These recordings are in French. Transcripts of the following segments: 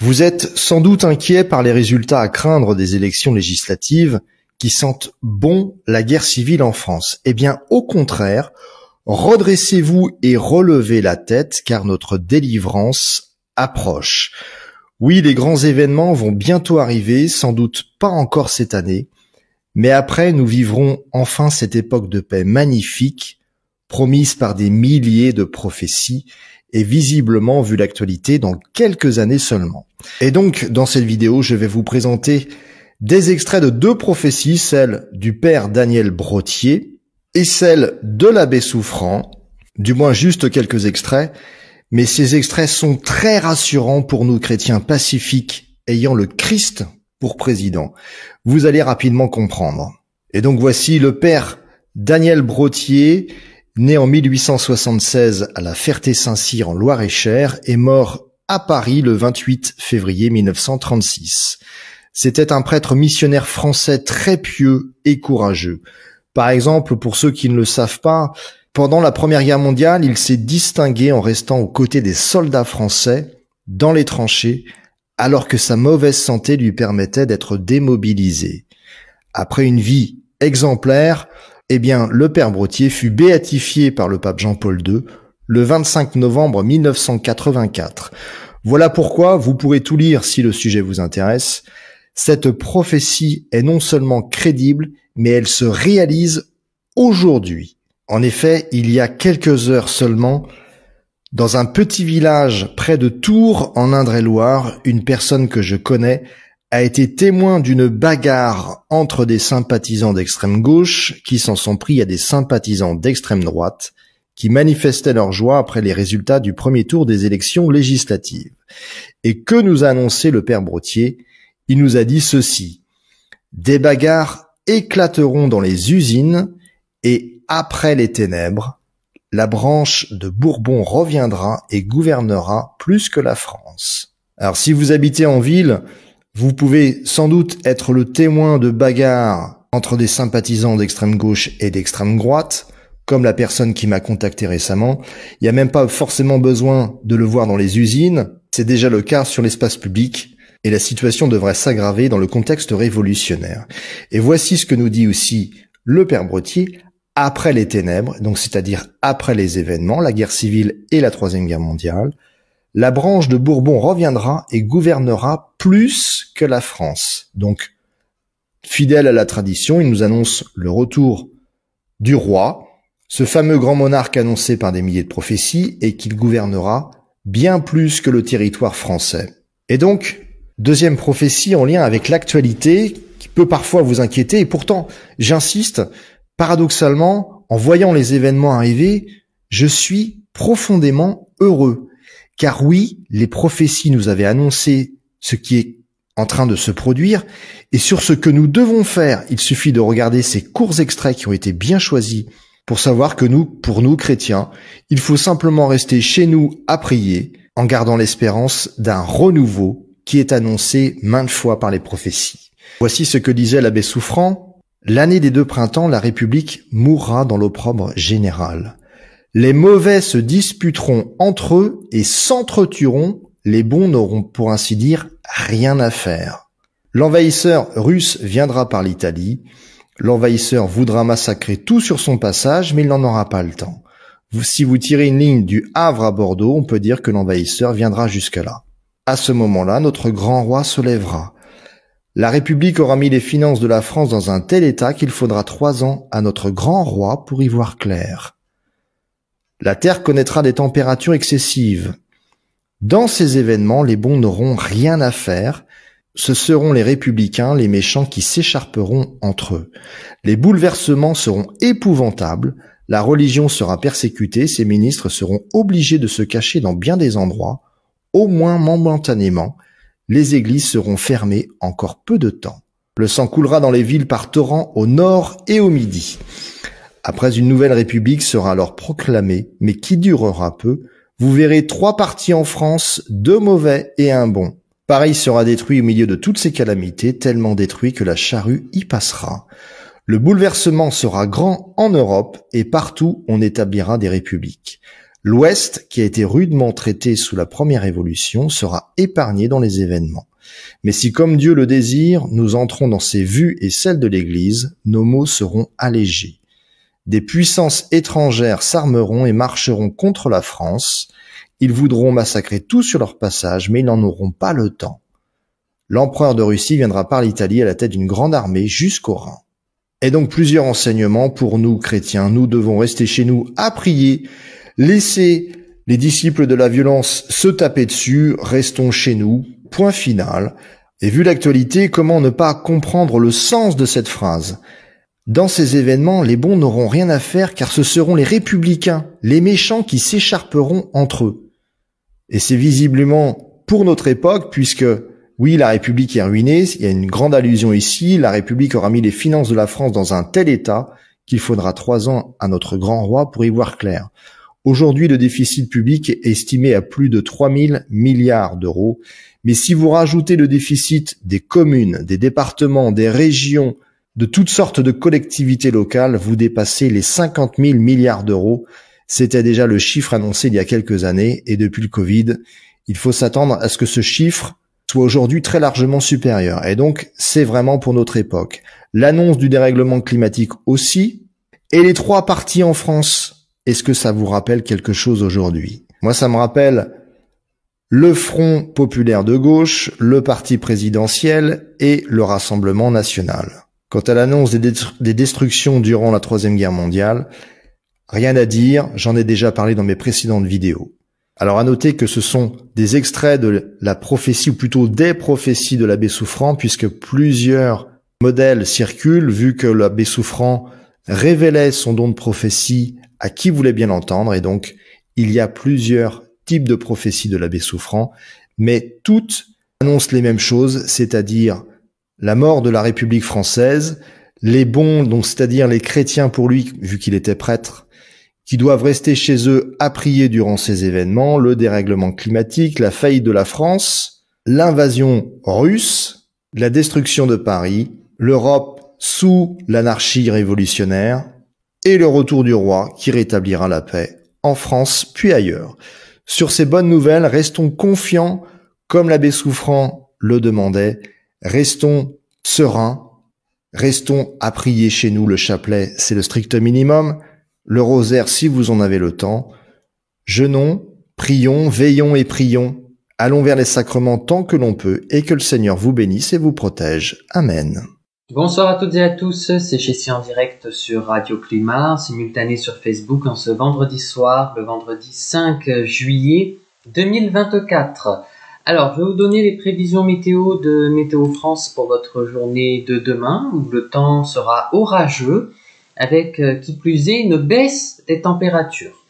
Vous êtes sans doute inquiet par les résultats à craindre des élections législatives qui sentent bon la guerre civile en France. Eh bien, au contraire, redressez-vous et relevez la tête car notre délivrance approche. Oui, les grands événements vont bientôt arriver, sans doute pas encore cette année, mais après nous vivrons enfin cette époque de paix magnifique, promise par des milliers de prophéties et visiblement, vu l'actualité, dans quelques années seulement. Et donc, dans cette vidéo, je vais vous présenter des extraits de deux prophéties, celle du père Daniel Brottier et celle de l'abbé Souffrant, du moins juste quelques extraits, mais ces extraits sont très rassurants pour nous chrétiens pacifiques ayant le Christ pour président. Vous allez rapidement comprendre. Et donc voici le père Daniel Brottier, né en 1876 à la Ferté-Saint-Cyr en Loir-et-Cher, est mort à Paris le 28 février 1936. C'était un prêtre missionnaire français très pieux et courageux. Par exemple, pour ceux qui ne le savent pas, pendant la Première Guerre mondiale, il s'est distingué en restant aux côtés des soldats français dans les tranchées, alors que sa mauvaise santé lui permettait d'être démobilisé. Après une vie exemplaire, eh bien, le père Brottier fut béatifié par le pape Jean-Paul II le 25 novembre 1984. Voilà pourquoi vous pourrez tout lire si le sujet vous intéresse. Cette prophétie est non seulement crédible, mais elle se réalise aujourd'hui. En effet, il y a quelques heures seulement, dans un petit village près de Tours, en Indre-et-Loire, une personne que je connais a été témoin d'une bagarre entre des sympathisants d'extrême gauche qui s'en sont pris à des sympathisants d'extrême droite qui manifestaient leur joie après les résultats du premier tour des élections législatives. Et que nous a annoncé le père Brottier? Il nous a dit ceci: des bagarres éclateront dans les usines et après les ténèbres, la branche de Bourbon reviendra et gouvernera plus que la France. Alors si vous habitez en ville, vous pouvez sans doute être le témoin de bagarres entre des sympathisants d'extrême gauche et d'extrême droite, comme la personne qui m'a contacté récemment. Il n'y a même pas forcément besoin de le voir dans les usines, c'est déjà le cas sur l'espace public, et la situation devrait s'aggraver dans le contexte révolutionnaire. Et voici ce que nous dit aussi le père Brottier après les ténèbres, donc c'est-à-dire après les événements, la guerre civile et la Troisième Guerre mondiale. La branche de Bourbon reviendra et gouvernera plus que la France. Donc, fidèle à la tradition, il nous annonce le retour du roi, ce fameux grand monarque annoncé par des milliers de prophéties, et qu'il gouvernera bien plus que le territoire français. Et donc, deuxième prophétie en lien avec l'actualité, qui peut parfois vous inquiéter, et pourtant, j'insiste, paradoxalement, en voyant les événements arriver, je suis profondément heureux. Car oui, les prophéties nous avaient annoncé ce qui est en train de se produire, et sur ce que nous devons faire, il suffit de regarder ces courts extraits qui ont été bien choisis pour savoir que pour nous chrétiens, il faut simplement rester chez nous à prier, en gardant l'espérance d'un renouveau qui est annoncé maintes fois par les prophéties. Voici ce que disait l'abbé Souffrant: l'année des deux printemps, la République mourra dans l'opprobre général. Les mauvais se disputeront entre eux et s'entretueront, les bons n'auront pour ainsi dire rien à faire. L'envahisseur russe viendra par l'Italie, l'envahisseur voudra massacrer tout sur son passage, mais il n'en aura pas le temps. Si vous tirez une ligne du Havre à Bordeaux, on peut dire que l'envahisseur viendra jusque-là. À ce moment-là, notre grand roi se lèvera. La République aura mis les finances de la France dans un tel état qu'il faudra 3 ans à notre grand roi pour y voir clair. La terre connaîtra des températures excessives. Dans ces événements, les bons n'auront rien à faire. Ce seront les républicains, les méchants qui s'écharperont entre eux. Les bouleversements seront épouvantables. La religion sera persécutée. Ses ministres seront obligés de se cacher dans bien des endroits, au moins momentanément. Les églises seront fermées encore peu de temps. Le sang coulera dans les villes par torrents au nord et au midi. Après, une nouvelle république sera alors proclamée, mais qui durera peu. Vous verrez 3 partis en France, 2 mauvais et 1 bon. Paris sera détruit au milieu de toutes ces calamités, tellement détruit que la charrue y passera. Le bouleversement sera grand en Europe et partout on établira des républiques. L'Ouest, qui a été rudement traité sous la première révolution, sera épargné dans les événements. Mais si, comme Dieu le désire, nous entrons dans ses vues et celles de l'Église, nos maux seront allégés. Des puissances étrangères s'armeront et marcheront contre la France. Ils voudront massacrer tout sur leur passage, mais ils n'en auront pas le temps. L'empereur de Russie viendra par l'Italie à la tête d'une grande armée jusqu'au Rhin. Et donc plusieurs enseignements pour nous, chrétiens. Nous devons rester chez nous à prier, laisser les disciples de la violence se taper dessus, restons chez nous, point final. Et vu l'actualité, comment ne pas comprendre le sens de cette phrase ? Dans ces événements, les bons n'auront rien à faire car ce seront les républicains, les méchants qui s'écharperont entre eux. Et c'est visiblement pour notre époque puisque, oui, la République est ruinée, il y a une grande allusion ici, la République aura mis les finances de la France dans un tel état qu'il faudra 3 ans à notre grand roi pour y voir clair. Aujourd'hui, le déficit public est estimé à plus de 3 000 milliards d'euros. Mais si vous rajoutez le déficit des communes, des départements, des régions, de toutes sortes de collectivités locales, vous dépassez les 50 000 milliards d'euros. C'était déjà le chiffre annoncé il y a quelques années et depuis le Covid, il faut s'attendre à ce que ce chiffre soit aujourd'hui très largement supérieur. Et donc, c'est vraiment pour notre époque. L'annonce du dérèglement climatique aussi. Et les 3 partis en France, est-ce que ça vous rappelle quelque chose aujourd'hui ? Moi, ça me rappelle le Front populaire de gauche, le parti présidentiel et le Rassemblement national. Quant à l'annonce des destructions durant la Troisième Guerre mondiale, rien à dire, j'en ai déjà parlé dans mes précédentes vidéos. Alors à noter que ce sont des extraits de la prophétie, ou plutôt des prophéties de l'abbé Souffrant, puisque plusieurs modèles circulent, vu que l'abbé Souffrant révélait son don de prophétie à qui voulait bien l'entendre, et donc il y a plusieurs types de prophéties de l'abbé Souffrant, mais toutes annoncent les mêmes choses, c'est-à-dire la mort de la République française, les bons, donc c'est-à-dire les chrétiens pour lui, vu qu'il était prêtre, qui doivent rester chez eux à prier durant ces événements, le dérèglement climatique, la faillite de la France, l'invasion russe, la destruction de Paris, l'Europe sous l'anarchie révolutionnaire, et le retour du roi qui rétablira la paix en France puis ailleurs. Sur ces bonnes nouvelles, restons confiants, comme l'abbé Souffrant le demandait, restons sereins, restons à prier chez nous, le chapelet, c'est le strict minimum, le rosaire si vous en avez le temps, jeûnons, prions, veillons et prions, allons vers les sacrements tant que l'on peut, et que le Seigneur vous bénisse et vous protège. Amen. Bonsoir à toutes et à tous, c'est Jessie en direct sur Radio Climat, simultané sur Facebook en ce vendredi soir, le vendredi 5 juillet 2024. Alors, je vais vous donner les prévisions météo de Météo France pour votre journée de demain, où le temps sera orageux, avec qui plus est une baisse des températures.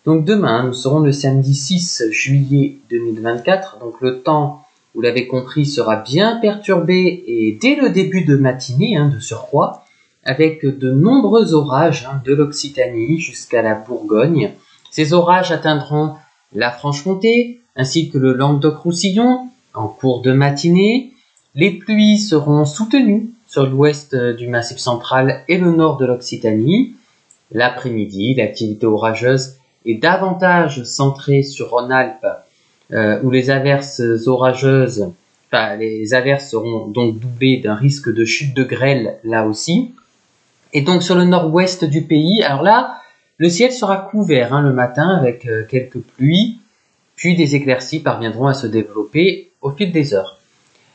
Donc demain, nous serons le samedi 6 juillet 2024, donc le temps, vous l'avez compris, sera bien perturbé et dès le début de matinée, de surcroît, avec de nombreux orages de l'Occitanie jusqu'à la Bourgogne. Ces orages atteindront la Franche-Comté ainsi que le Languedoc-Roussillon en cours de matinée. Les pluies seront soutenues sur l'ouest du Massif central et le nord de l'Occitanie. L'après-midi, l'activité orageuse est davantage centrée sur Rhône-Alpes, où les averses orageuses, les averses seront donc doublées d'un risque de chute de grêle là aussi. Et donc sur le nord-ouest du pays, alors là, le ciel sera couvert le matin avec quelques pluies, puis des éclaircies parviendront à se développer au fil des heures.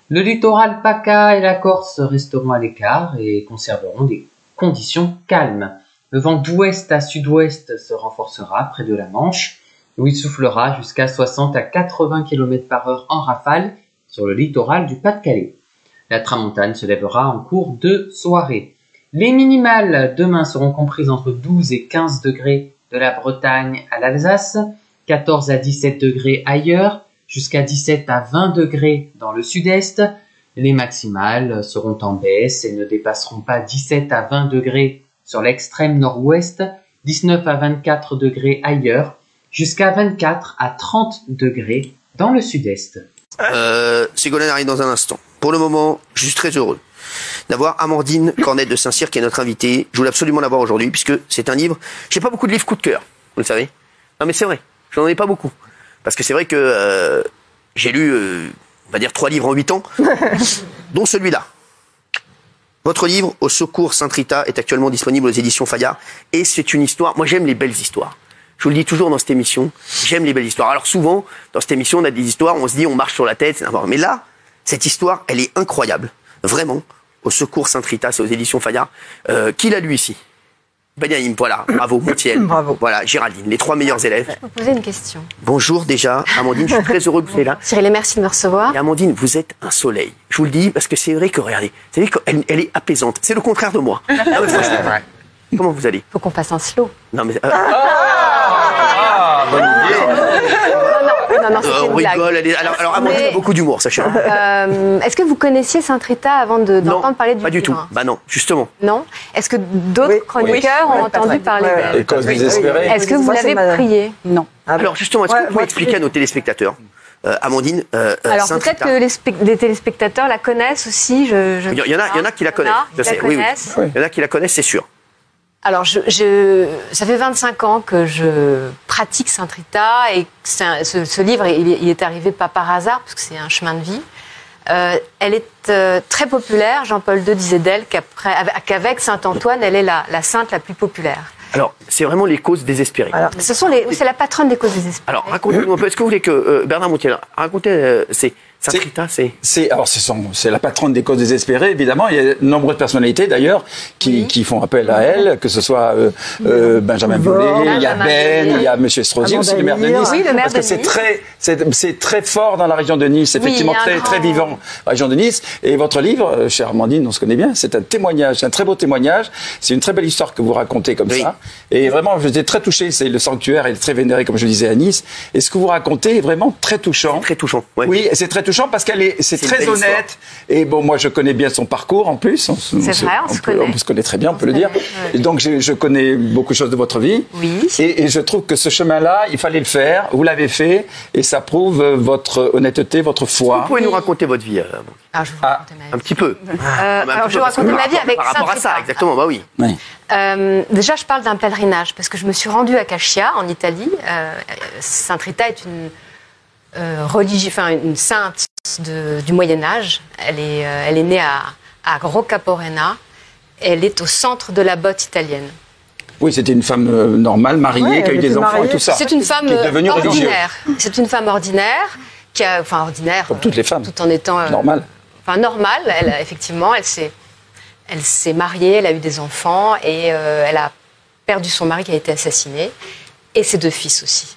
Le littoral PACA et la Corse resteront à l'écart et conserveront des conditions calmes. Le vent d'ouest à sud-ouest se renforcera près de la Manche, où il soufflera jusqu'à 60 à 80 km/h en rafale sur le littoral du Pas-de-Calais. La tramontane se lèvera en cours de soirée. Les minimales demain seront comprises entre 12 et 15 degrés de la Bretagne à l'Alsace, 14 à 17 degrés ailleurs, jusqu'à 17 à 20 degrés dans le sud-est. Les maximales seront en baisse et ne dépasseront pas 17 à 20 degrés sur l'extrême nord-ouest, 19 à 24 degrés ailleurs, jusqu'à 24 à 30 degrés dans le sud-est. Ségolène arrive dans un instant. Pour le moment, je suis très heureux d'avoir Amandine Cornette de Saint-Cyr qui est notre invitée. Je voulais absolument l'avoir aujourd'hui puisque c'est un livre. J'ai pas beaucoup de livres coup de cœur, vous le savez. Non mais c'est vrai, j'en ai pas beaucoup. Parce que c'est vrai que j'ai lu, on va dire 3 livres en 8 ans, dont celui-là. Votre livre, Au secours Sainte-Rita, est actuellement disponible aux éditions Fayard. Et c'est une histoire, moi j'aime les belles histoires. Je vous le dis toujours dans cette émission, j'aime les belles histoires. Alors souvent, dans cette émission, on a des histoires où on se dit on marche sur la tête, c'est n'importe. Mais là, cette histoire, elle est incroyable. Vraiment. Au secours Sainte-Rita, c'est aux éditions Fayard. Qui l'a lu ici? Benyaïm, voilà, bravo, Montiel. Bravo. Voilà, Géraldine, les 3 meilleurs élèves. Je peux vous poser une question. Bonjour déjà, Amandine, je suis très heureux que vous soyez là. Cyril, et merci de me recevoir. Et Amandine, vous êtes un soleil. Je vous le dis parce que c'est vrai que, regardez, c'est vrai qu'elle elle est apaisante. C'est le contraire de moi. Ah ouais, franchement. Comment vous allez? Il faut qu'on fasse un slow. Non mais... Bonne idée. Non, c'était on une blague. rigole. Alors Amandine a beaucoup d'humour, sachez-le. Est-ce que vous connaissiez Sainte-Rita avant d'entendre parler du pas du tout. livre? Bah non, justement. Non. Est-ce que d'autres chroniqueurs ont entendu parler d'elle? Les causes désespérées. Est-ce que vous l'avez priée? Non. Alors justement, est-ce que vous pouvez expliquer à nos téléspectateurs, Amandine, Alors Sainte-Rita, peut-être que les téléspectateurs la connaissent aussi. il y en a qui la connaissent. Je sais, oui. Il y en a qui la connaissent, c'est sûr. Alors, ça fait 25 ans que je pratique Sainte-Rita et ce livre, il est arrivé pas par hasard, parce que c'est un chemin de vie. Elle est très populaire. Jean-Paul II disait d'elle qu'avec Saint-Antoine, elle est la sainte la plus populaire. Alors, c'est vraiment les causes désespérées. Alors, C'est la patronne des causes désespérées. Alors, racontez-nous un peu. Est-ce que vous voulez que Bernard Montiel racontez Sainte-Rita, C'est la patronne des causes désespérées, évidemment. Il y a de nombreuses personnalités, d'ailleurs, qui font appel à elle, que ce soit Benjamin Biolay, il y a Ben, il y a M. Estrosi, aussi le maire de Nice. Oui, le maire parce que c'est très fort dans la région de Nice, effectivement, très vivant dans la région de Nice. Et votre livre, chère Amandine, on se connaît bien, c'est un témoignage, un très beau témoignage. C'est une très belle histoire que vous racontez comme ça. Et vraiment, j'étais très touché. C'est le sanctuaire est très vénéré, comme je le disais, à Nice. Et ce que vous racontez est vraiment très touchant. C'est très touchant. Ouais. Oui, c'est très touchant parce c'est très honnête. Et bon, moi, je connais bien son parcours en plus. C'est vrai, on se connaît très bien, on peut le dire. Et donc, je connais beaucoup de choses de votre vie. Oui. Et je trouve que ce chemin-là, il fallait le faire. Vous l'avez fait. Et ça prouve votre honnêteté, votre foi. Vous pouvez nous raconter votre vie Alors, je vais vous raconter ma vie. un petit peu. Alors, je vais raconter ma vie avec par rapport à ça, Sainte-Rita. exactement. Bah oui. Déjà, je parle d'un pèlerinage parce que je me suis rendue à Cascia, en Italie. Sainte-Rita est une une sainte du Moyen Âge. Elle est née à Roccaporena. Elle est au centre de la botte italienne. Oui, c'était une femme normale, mariée, qui a eu des enfants et tout ça. C'est une femme ordinaire. C'est une femme ordinaire qui a, ordinaire. Comme toutes les femmes. Tout en étant normale. Normale. Effectivement, elle s'est mariée, elle a eu des enfants et elle a perdu son mari qui a été assassiné et ses 2 fils aussi.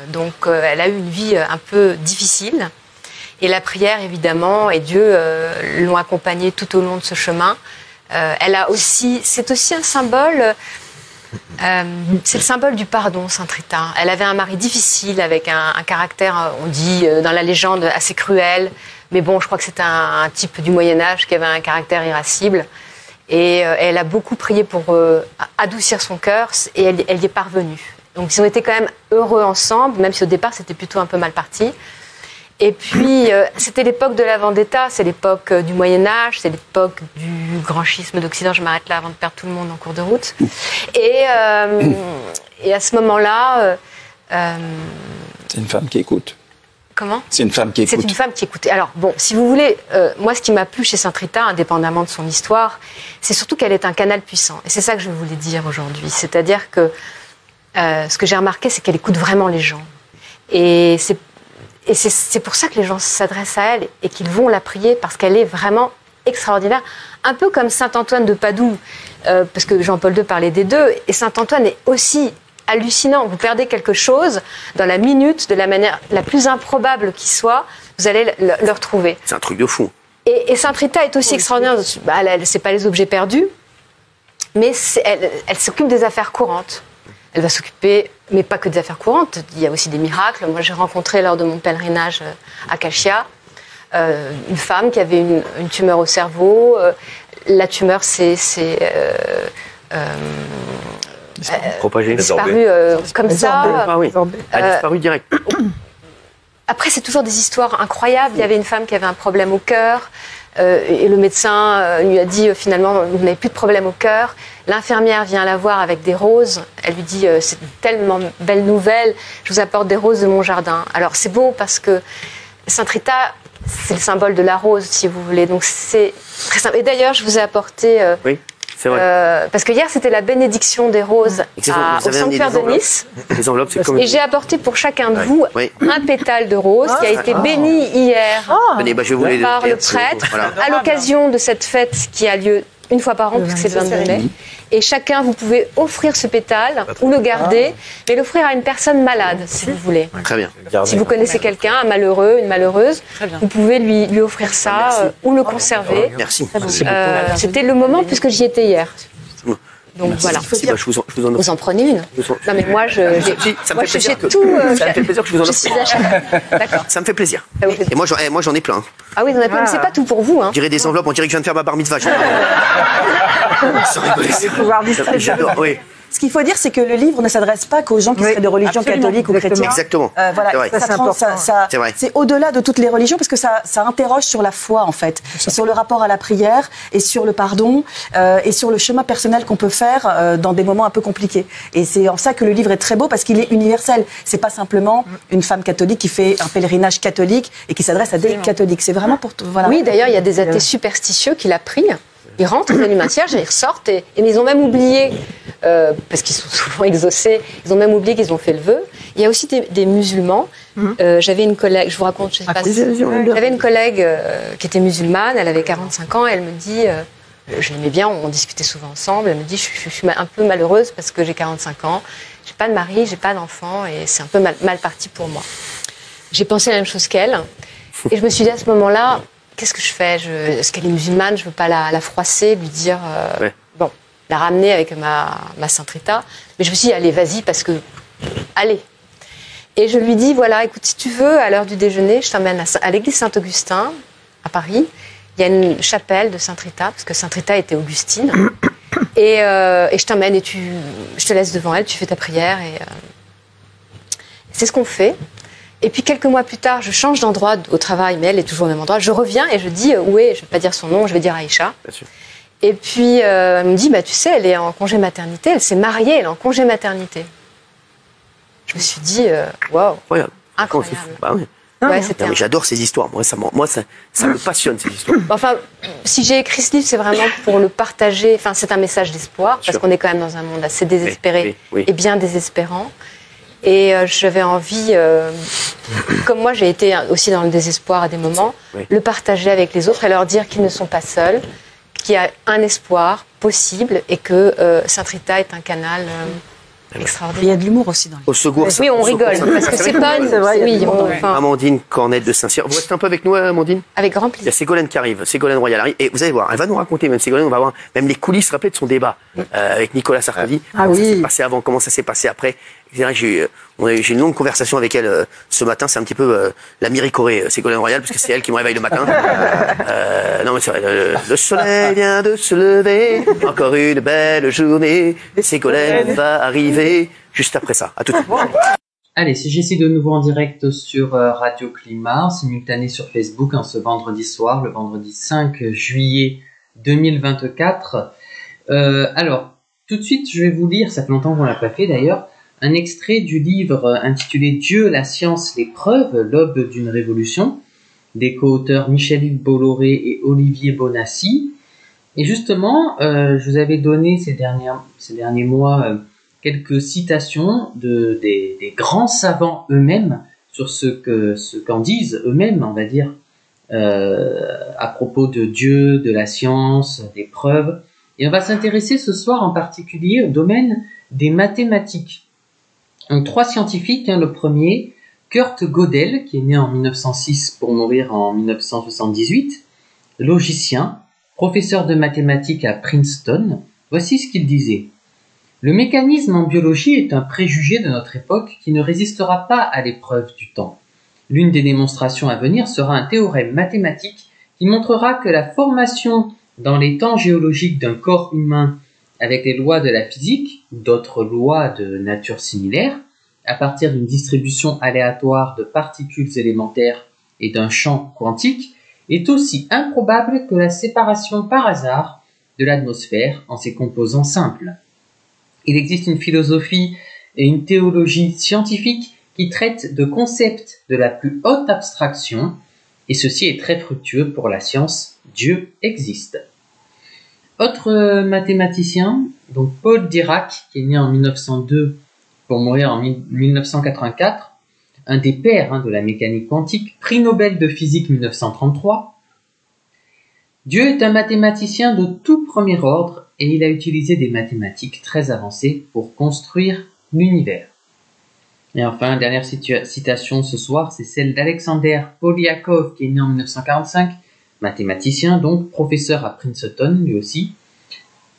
Donc, elle a eu une vie un peu difficile. Et la prière, évidemment, et Dieu l'ont accompagnée tout au long de ce chemin. C'est aussi un symbole. C'est le symbole du pardon, Sainte-Rita. Elle avait un mari difficile, avec un caractère, on dit dans la légende, assez cruel. Mais bon, je crois que c'est un type du Moyen-Âge qui avait un caractère irascible. Et elle a beaucoup prié pour adoucir son cœur, et elle y est parvenue. Donc ils ont été quand même heureux ensemble, même si au départ c'était plutôt un peu mal parti. Et puis c'était l'époque de la vendetta, c'est l'époque du Moyen-Âge, c'est l'époque du grand schisme d'Occident. Je m'arrête là avant de perdre tout le monde en cours de route. Et à ce moment-là... c'est une femme qui écoute. Comment ? C'est une femme qui écoute. C'est une femme qui écoute. Alors, bon, si vous voulez, moi, ce qui m'a plu chez Sainte-Rita, indépendamment de son histoire, c'est surtout qu'elle est un canal puissant. Et c'est ça que je voulais dire aujourd'hui. C'est-à-dire que ce que j'ai remarqué, c'est qu'elle écoute vraiment les gens. Et c'est pour ça que les gens s'adressent à elle et qu'ils vont la prier, parce qu'elle est vraiment extraordinaire. Un peu comme Saint-Antoine de Padoue, parce que Jean-Paul II parlait des deux. Et Saint-Antoine est aussi hallucinant. Vous perdez quelque chose dans la minute, de la manière la plus improbable qui soit, vous allez le retrouver. C'est un truc de fou. Et Sainte-Rita est aussi extraordinaire. C'est pas les objets perdus, mais elle s'occupe des affaires courantes. Elle va s'occuper, mais pas que des affaires courantes. Il y a aussi des miracles. Moi, j'ai rencontré lors de mon pèlerinage à Cascia une femme qui avait une tumeur au cerveau. La tumeur, propagée, disparu comme ça. Ah oui, elle a disparu direct. Après, c'est toujours des histoires incroyables. Il y avait une femme qui avait un problème au cœur. Et le médecin lui a dit finalement, vous n'avez plus de problème au cœur. L'infirmière vient la voir avec des roses. Elle lui dit, c'est une tellement belle nouvelle, je vous apporte des roses de mon jardin. Alors c'est beau parce que Sainte Rita, c'est le symbole de la rose, si vous voulez. Donc c'est très simple. Et d'ailleurs, je vous ai apporté... oui. C'est vrai. Parce que hier, c'était la bénédiction des roses au sanctuaire de Nice. Les enveloppes, c'est comme... Et j'ai apporté pour chacun de vous un pétale de rose qui a été béni hier par le prêtre à l'occasion de cette fête qui a lieu une fois par an, puisque c'est le 22 mai. Et chacun, vous pouvez offrir ce pétale ou le garder, mais l'offrir à une personne malade, si vous voulez. Très bien. Si vous connaissez quelqu'un, un malheureux, une malheureuse, vous pouvez lui offrir ça ou le conserver. Merci. C'était le moment, puisque j'y étais hier. Donc voilà. Vous en prenez une. Non mais moi ça me fait plaisir que je vous en offre. D'accord. Ça me fait plaisir. Et moi j'en ai plein. Ah oui, vous en avez plein, mais c'est pas tout pour vous. On dirait des enveloppes, on dirait que je viens de faire ma bar mitzvah. J'adore, oui. Ce qu'il faut dire, c'est que le livre ne s'adresse pas qu'aux gens qui seraient de religion catholique ou chrétienne. Exactement. Voilà, c'est au-delà de toutes les religions parce que ça interroge sur la foi en fait, et sur le rapport à la prière et sur le pardon et sur le chemin personnel qu'on peut faire dans des moments un peu compliqués. Et c'est en ça que le livre est très beau parce qu'il est universel. C'est pas simplement une femme catholique qui fait un pèlerinage catholique et qui s'adresse à des catholiques. C'est vraiment pour voilà. Oui, d'ailleurs, il y a des athées superstitieux qui la prient. Ils rentrent, ils allument un cierge et ils ressortent. Et ils ont même oublié, parce qu'ils sont souvent exaucés, ils ont même oublié qu'ils ont fait le vœu. Il y a aussi des musulmans. J'avais une collègue, je vous raconte, je sais pas si... J'avais une collègue qui était musulmane, elle avait 45 ans, et elle me dit, je l'aimais bien, on discutait souvent ensemble, elle me dit, je suis un peu malheureuse parce que j'ai 45 ans, j'ai pas de mari, j'ai pas d'enfant, et c'est un peu mal parti pour moi. J'ai pensé la même chose qu'elle, et je me suis dit à ce moment-là, qu'est-ce que je fais? Est-ce qu'elle est musulmane? Je veux pas la froisser, lui dire... Bon, la ramener avec ma Sainte Rita. Mais je me suis dit, allez, vas-y, parce que... Allez. Et je lui dis, voilà, écoute, si tu veux, à l'heure du déjeuner, je t'emmène à l'église Saint-Augustin, à Paris. Il y a une chapelle de Sainte Rita, parce que Sainte Rita était augustine. Et je t'emmène et je te laisse devant elle, tu fais ta prière. Et c'est ce qu'on fait. Et puis quelques mois plus tard, je change d'endroit au travail, mais elle est toujours au même endroit. Je reviens et je dis, où est, je ne vais pas dire son nom, je vais dire Aïcha. Et puis elle me dit, bah, tu sais, elle est en congé maternité, elle s'est mariée, elle est en congé maternité. Je me suis dit, waouh, incroyable. Bah, oui. Mais j'adore ces histoires, moi ça me passionne ces histoires. Enfin, si j'ai écrit ce livre, c'est vraiment pour le partager, enfin c'est un message d'espoir, parce qu'on est quand même dans un monde assez désespéré et bien désespérant. Et j'avais envie, comme moi j'ai été aussi dans le désespoir à des moments, le partager avec les autres et leur dire qu'ils ne sont pas seuls, qu'il y a un espoir possible et que Sainte Rita est un canal extraordinaire. Il y a de l'humour aussi dans le livre. Au secours, oui, on rigole, parce que c'est pas une... Amandine Cornette de Saint-Cyr. Vous restez un peu avec nous, Amandine? Avec grand plaisir. Il y a Ségolène qui arrive, Ségolène Royal arrive, et vous allez voir, elle va nous raconter, même Ségolène, on va voir même les coulisses, rappelez, de son débat avec Nicolas Sarkozy. Comment ça s'est passé avant, comment ça s'est passé après. J'ai eu une longue conversation avec elle ce matin, c'est un petit peu la Miri-Corée, Ségolène Royal, parce que c'est elle qui me réveille le matin. Non mais c'est vrai, le soleil vient de se lever, encore une belle journée, Ségolène va arriver juste après ça. À tout de suite. Allez, CGC de nouveau en direct sur Radio Climat, simultané sur Facebook en ce vendredi soir, le vendredi 5 juillet 2024. Alors, tout de suite, je vais vous lire, ça fait longtemps qu'on l'a pas fait d'ailleurs, un extrait du livre intitulé Dieu, la science, les preuves, l'aube d'une révolution, des co-auteurs Michel-Yves Bolloré et Olivier Bonassi. Et justement, je vous avais donné ces derniers mois quelques citations des grands savants eux-mêmes sur ce qu'en disent eux-mêmes, on va dire, à propos de Dieu, de la science, des preuves. Et on va s'intéresser ce soir en particulier au domaine des mathématiques. Donc, 3 scientifiques, le premier, Kurt Gödel, qui est né en 1906 pour mourir en 1978, logicien, professeur de mathématiques à Princeton. Voici ce qu'il disait. Le mécanisme en biologie est un préjugé de notre époque qui ne résistera pas à l'épreuve du temps. L'une des démonstrations à venir sera un théorème mathématique qui montrera que la formation dans les temps géologiques d'un corps humain avec les lois de la physique ou d'autres lois de nature similaire, à partir d'une distribution aléatoire de particules élémentaires et d'un champ quantique, est aussi improbable que la séparation par hasard de l'atmosphère en ses composants simples. Il existe une philosophie et une théologie scientifique qui traitent de concepts de la plus haute abstraction, et ceci est très fructueux pour la science. Dieu existe. Autre mathématicien, donc Paul Dirac, qui est né en 1902 pour mourir en 1984, un des pères de la mécanique quantique, prix Nobel de physique 1933. Dieu est un mathématicien de tout premier ordre et il a utilisé des mathématiques très avancées pour construire l'univers. Et enfin, dernière citation ce soir, c'est celle d'Alexander Polyakov, qui est né en 1945, mathématicien donc, professeur à Princeton lui aussi.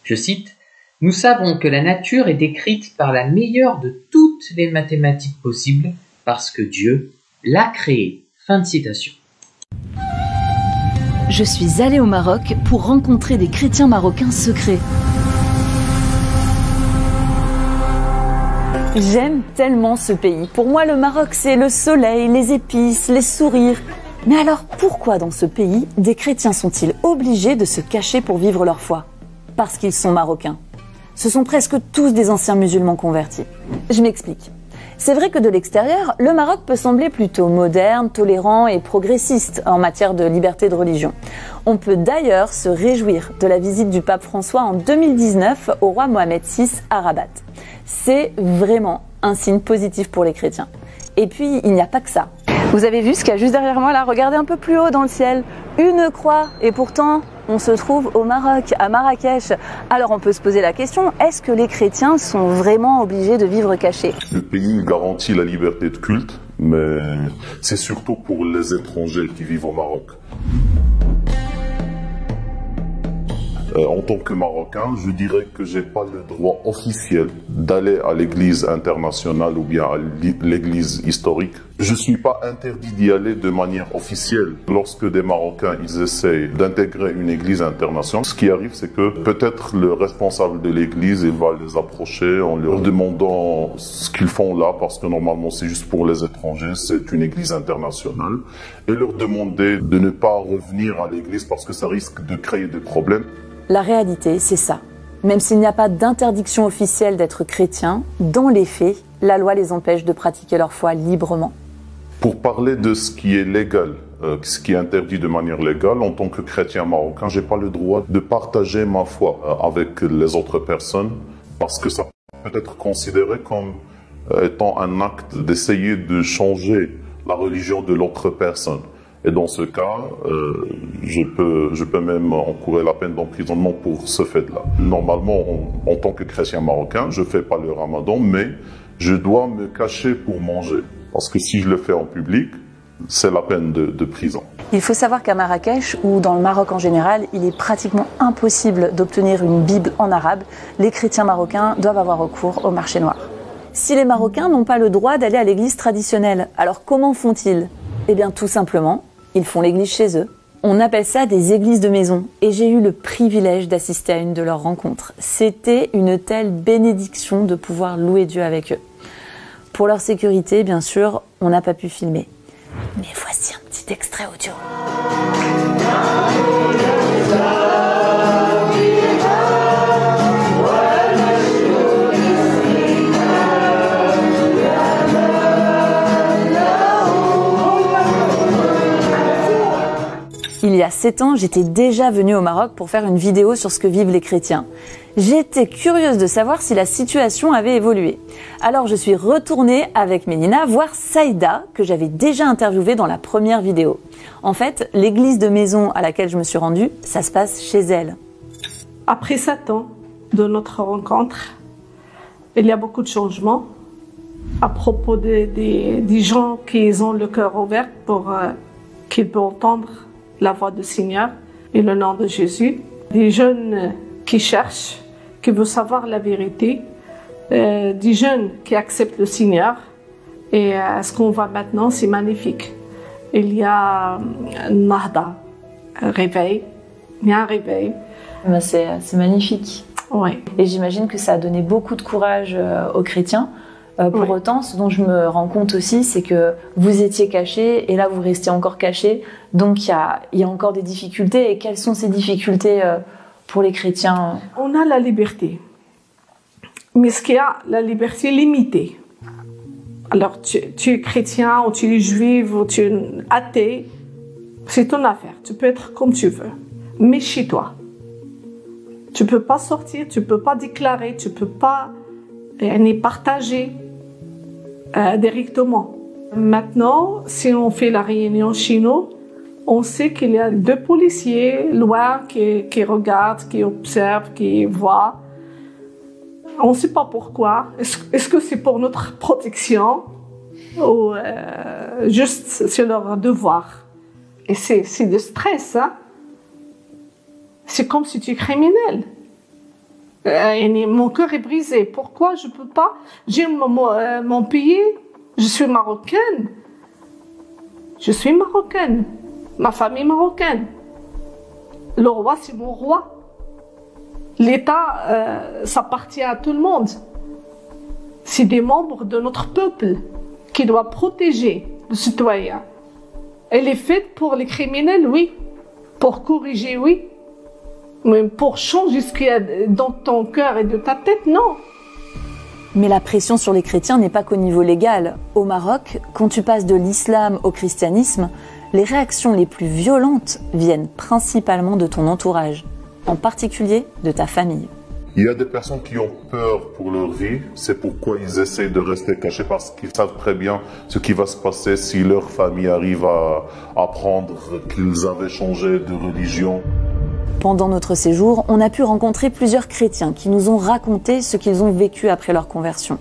Je cite: « Nous savons que la nature est décrite par la meilleure de toutes les mathématiques possibles parce que Dieu l'a créée. » Fin de citation. Je suis allée au Maroc pour rencontrer des chrétiens marocains secrets. J'aime tellement ce pays. Pour moi, le Maroc, c'est le soleil, les épices, les sourires. Mais alors, pourquoi dans ce pays, des chrétiens sont-ils obligés de se cacher pour vivre leur foi? Parce qu'ils sont marocains. Ce sont presque tous des anciens musulmans convertis. Je m'explique. C'est vrai que de l'extérieur, le Maroc peut sembler plutôt moderne, tolérant et progressiste en matière de liberté de religion. On peut d'ailleurs se réjouir de la visite du pape François en 2019 au roi Mohamed VI à Rabat. C'est vraiment un signe positif pour les chrétiens. Et puis, il n'y a pas que ça. Vous avez vu ce qu'il y a juste derrière moi là? Regardez un peu plus haut dans le ciel. Une croix. Et pourtant, on se trouve au Maroc, à Marrakech. Alors on peut se poser la question, est-ce que les chrétiens sont vraiment obligés de vivre cachés? Le pays garantit la liberté de culte, mais c'est surtout pour les étrangers qui vivent au Maroc. En tant que Marocain, je dirais que j'ai pas le droit officiel d'aller à l'église internationale ou bien à l'église historique. Je suis pas interdit d'y aller de manière officielle. Lorsque des Marocains, ils essayent d'intégrer une église internationale, ce qui arrive, c'est que peut-être le responsable de l'église, il va les approcher en leur demandant ce qu'ils font là, parce que normalement c'est juste pour les étrangers, c'est une église internationale, et leur demander de ne pas revenir à l'église parce que ça risque de créer des problèmes. La réalité, c'est ça. Même s'il n'y a pas d'interdiction officielle d'être chrétien, dans les faits, la loi les empêche de pratiquer leur foi librement. Pour parler de ce qui est légal, ce qui est interdit de manière légale, en tant que chrétien marocain, j'ai pas le droit de partager ma foi avec les autres personnes, parce que ça peut être considéré comme étant un acte d'essayer de changer la religion de l'autre personne. Et dans ce cas, je peux même encourir la peine d'emprisonnement pour ce fait-là. Normalement, en tant que chrétien marocain, je fais pas le ramadan, mais je dois me cacher pour manger. Parce que si je le fais en public, c'est la peine de prison. Il faut savoir qu'à Marrakech, ou dans le Maroc en général, il est pratiquement impossible d'obtenir une Bible en arabe. Les chrétiens marocains doivent avoir recours au marché noir. Si les Marocains n'ont pas le droit d'aller à l'église traditionnelle, alors comment font-ils? Eh bien tout simplement, ils font l'église chez eux. On appelle ça des églises de maison et j'ai eu le privilège d'assister à une de leurs rencontres. C'était une telle bénédiction de pouvoir louer Dieu avec eux. Pour leur sécurité, bien sûr, on n'a pas pu filmer. Mais voici un petit extrait audio. Il y a 7 ans, j'étais déjà venue au Maroc pour faire une vidéo sur ce que vivent les chrétiens. J'étais curieuse de savoir si la situation avait évolué. Alors je suis retournée avec Mélina voir Saïda, que j'avais déjà interviewée dans la première vidéo. En fait, l'église de maison à laquelle je me suis rendue, ça se passe chez elle. Après 7 ans de notre rencontre, il y a beaucoup de changements à propos des gens qui ont le cœur ouvert pour qu'ils puissent entendre la voix du Seigneur et le nom de Jésus. Des jeunes qui cherchent, qui veulent savoir la vérité. Des jeunes qui acceptent le Seigneur. Et ce qu'on voit maintenant, c'est magnifique. Il y a Nahda, un réveil. Il y a un réveil. Ben c'est magnifique. Oui. Et j'imagine que ça a donné beaucoup de courage aux chrétiens Pour autant, ce dont je me rends compte aussi, c'est que vous étiez caché et là vous restez encore caché. Donc il y a encore des difficultés. Et quelles sont ces difficultés pour les chrétiens? On a la liberté, mais ce qu'il y a, la liberté limitée. Alors tu es chrétien ou tu es juif ou tu es athée, c'est ton affaire. Tu peux être comme tu veux, mais chez toi. Tu peux pas sortir, tu peux pas déclarer, tu peux pas partager directement. Maintenant, si on fait la réunion chez nous, on sait qu'il y a 2 policiers loin qui regardent, qui observent, qui voient. On ne sait pas pourquoi. Est-ce que c'est pour notre protection ou juste c'est leur devoir? Et c'est de stress, hein? C'est comme si tu es criminel. Mon cœur est brisé. Pourquoi je peux pas? J'aime mon pays. Je suis marocaine. Je suis marocaine. Ma famille marocaine. Le roi, c'est mon roi. L'État, ça appartient à tout le monde. C'est des membres de notre peuple qui doivent protéger le citoyen. Elle est faite pour les criminels, oui. Pour corriger, oui. Mais pour changer ce qu'il y a dans ton cœur et de ta tête, non. Mais la pression sur les chrétiens n'est pas qu'au niveau légal. Au Maroc, quand tu passes de l'islam au christianisme, les réactions les plus violentes viennent principalement de ton entourage, en particulier de ta famille. Il y a des personnes qui ont peur pour leur vie, c'est pourquoi ils essayent de rester cachés parce qu'ils savent très bien ce qui va se passer si leur famille arrive à apprendre qu'ils avaient changé de religion. Pendant notre séjour, on a pu rencontrer plusieurs chrétiens qui nous ont raconté ce qu'ils ont vécu après leur conversion.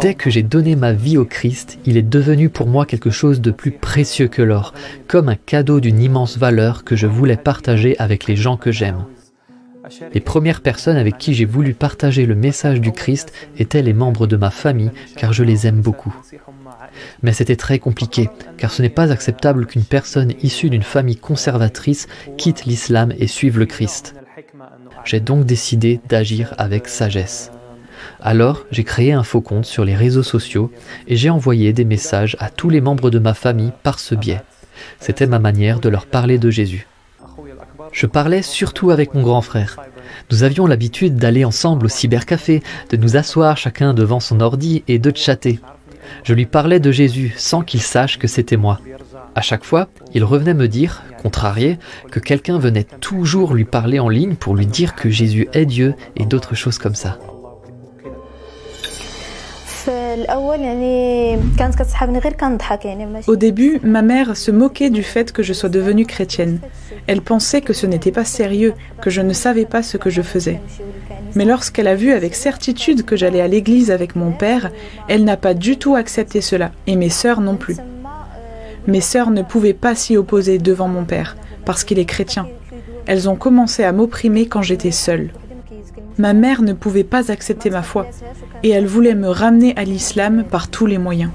Dès que j'ai donné ma vie au Christ, il est devenu pour moi quelque chose de plus précieux que l'or, comme un cadeau d'une immense valeur que je voulais partager avec les gens que j'aime. Les premières personnes avec qui j'ai voulu partager le message du Christ étaient les membres de ma famille, car je les aime beaucoup. Mais c'était très compliqué, car ce n'est pas acceptable qu'une personne issue d'une famille conservatrice quitte l'islam et suive le Christ. J'ai donc décidé d'agir avec sagesse. Alors, j'ai créé un faux compte sur les réseaux sociaux et j'ai envoyé des messages à tous les membres de ma famille par ce biais. C'était ma manière de leur parler de Jésus. Je parlais surtout avec mon grand frère. Nous avions l'habitude d'aller ensemble au cybercafé, de nous asseoir chacun devant son ordi et de chatter. Je lui parlais de Jésus sans qu'il sache que c'était moi. À chaque fois, il revenait me dire, contrarié, que quelqu'un venait toujours lui parler en ligne pour lui dire que Jésus est Dieu et d'autres choses comme ça. Au début, ma mère se moquait du fait que je sois devenue chrétienne. Elle pensait que ce n'était pas sérieux, que je ne savais pas ce que je faisais. Mais lorsqu'elle a vu avec certitude que j'allais à l'église avec mon père, elle n'a pas du tout accepté cela, et mes sœurs non plus. Mes sœurs ne pouvaient pas s'y opposer devant mon père, parce qu'il est chrétien. Elles ont commencé à m'opprimer quand j'étais seule. Ma mère ne pouvait pas accepter ma foi, et elle voulait me ramener à l'islam par tous les moyens.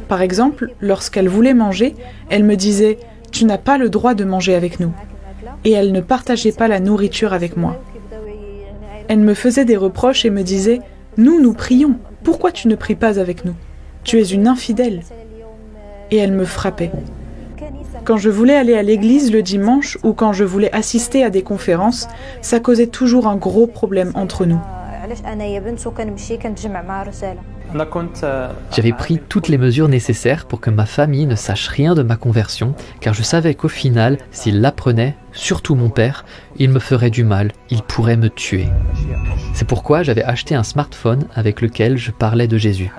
Par exemple, lorsqu'elle voulait manger, elle me disait « Tu n'as pas le droit de manger avec nous ». Et elle ne partageait pas la nourriture avec moi. Elle me faisait des reproches et me disait « Nous prions, pourquoi tu ne pries pas avec nous? Tu es une infidèle ». Et elle me frappait. Quand je voulais aller à l'église le dimanche ou quand je voulais assister à des conférences, ça causait toujours un gros problème entre nous. J'avais pris toutes les mesures nécessaires pour que ma famille ne sache rien de ma conversion, car je savais qu'au final, s'ils l'apprenaient, surtout mon père, il me ferait du mal, il pourrait me tuer. C'est pourquoi j'avais acheté un smartphone avec lequel je parlais de Jésus.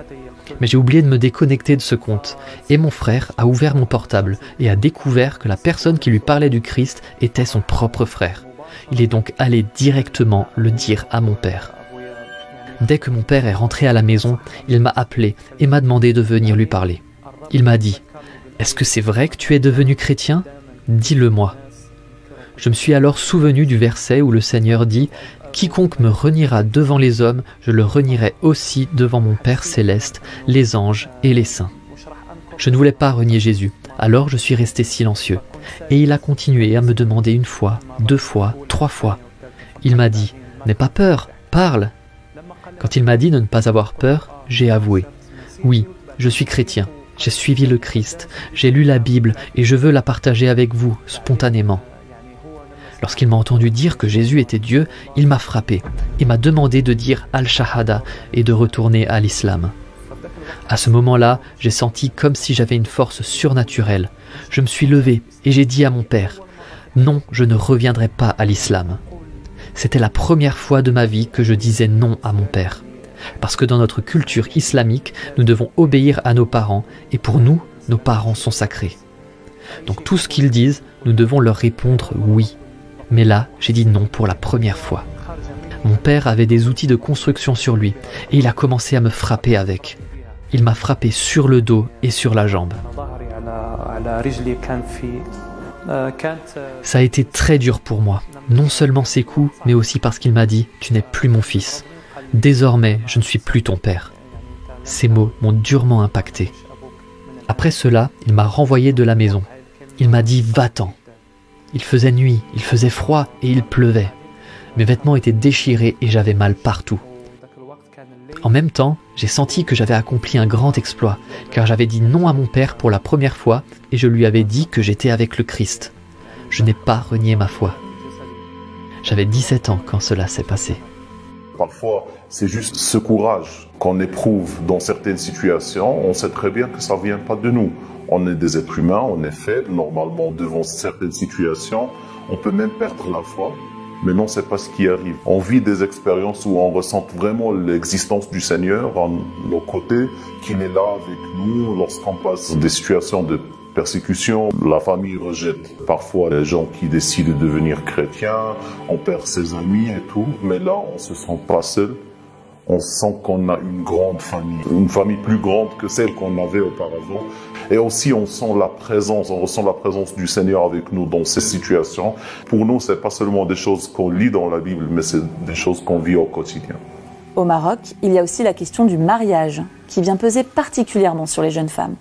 Mais j'ai oublié de me déconnecter de ce compte, et mon frère a ouvert mon portable et a découvert que la personne qui lui parlait du Christ était son propre frère. Il est donc allé directement le dire à mon père. Dès que mon père est rentré à la maison, il m'a appelé et m'a demandé de venir lui parler. Il m'a dit « Est-ce que c'est vrai que tu es devenu chrétien? Dis-le-moi. » Je me suis alors souvenu du verset où le Seigneur dit « Quiconque me reniera devant les hommes, je le renierai aussi devant mon Père céleste, les anges et les saints. » Je ne voulais pas renier Jésus, alors je suis resté silencieux. Et il a continué à me demander 1 fois, 2 fois, 3 fois. Il m'a dit « N'aie pas peur, parle !» Quand il m'a dit de ne pas avoir peur, j'ai avoué « Oui, je suis chrétien, j'ai suivi le Christ, j'ai lu la Bible et je veux la partager avec vous, spontanément. » Lorsqu'il m'a entendu dire que Jésus était Dieu, il m'a frappé et m'a demandé de dire Al-Shahada et de retourner à l'islam. À ce moment-là, j'ai senti comme si j'avais une force surnaturelle. Je me suis levé et j'ai dit à mon père « Non, je ne reviendrai pas à l'islam. » C'était la première fois de ma vie que je disais non à mon père. Parce que dans notre culture islamique, nous devons obéir à nos parents et pour nous, nos parents sont sacrés. Donc tout ce qu'ils disent, nous devons leur répondre oui. Mais là, j'ai dit non pour la première fois. Mon père avait des outils de construction sur lui et il a commencé à me frapper avec. Il m'a frappé sur le dos et sur la jambe. Ça a été très dur pour moi, non seulement ces coups, mais aussi parce qu'il m'a dit « Tu n'es plus mon fils. Désormais, je ne suis plus ton père. » Ces mots m'ont durement impacté. Après cela, il m'a renvoyé de la maison. Il m'a dit « Va-t'en ». Il faisait nuit, il faisait froid et il pleuvait. Mes vêtements étaient déchirés et j'avais mal partout. En même temps, j'ai senti que j'avais accompli un grand exploit, car j'avais dit non à mon père pour la première fois et je lui avais dit que j'étais avec le Christ. Je n'ai pas renié ma foi. J'avais 17 ans quand cela s'est passé. Parfois, c'est juste ce courage qu'on éprouve dans certaines situations. On sait très bien que ça ne vient pas de nous. On est des êtres humains, on est faibles, normalement, devant certaines situations. On peut même perdre la foi, mais non, c'est pas ce qui arrive. On vit des expériences où on ressent vraiment l'existence du Seigneur à nos côtés, qu'il est là avec nous lorsqu'on passe des situations de persécution. La famille rejette parfois les gens qui décident de devenir chrétiens, on perd ses amis et tout, mais là, on se sent pas seul. On sent qu'on a une famille plus grande que celle qu'on avait auparavant. Et aussi, on ressent la présence du Seigneur avec nous dans ces situations. Pour nous, c'est pas seulement des choses qu'on lit dans la Bible, mais c'est des choses qu'on vit au quotidien. Au Maroc, il y a aussi la question du mariage, qui vient peser particulièrement sur les jeunes femmes.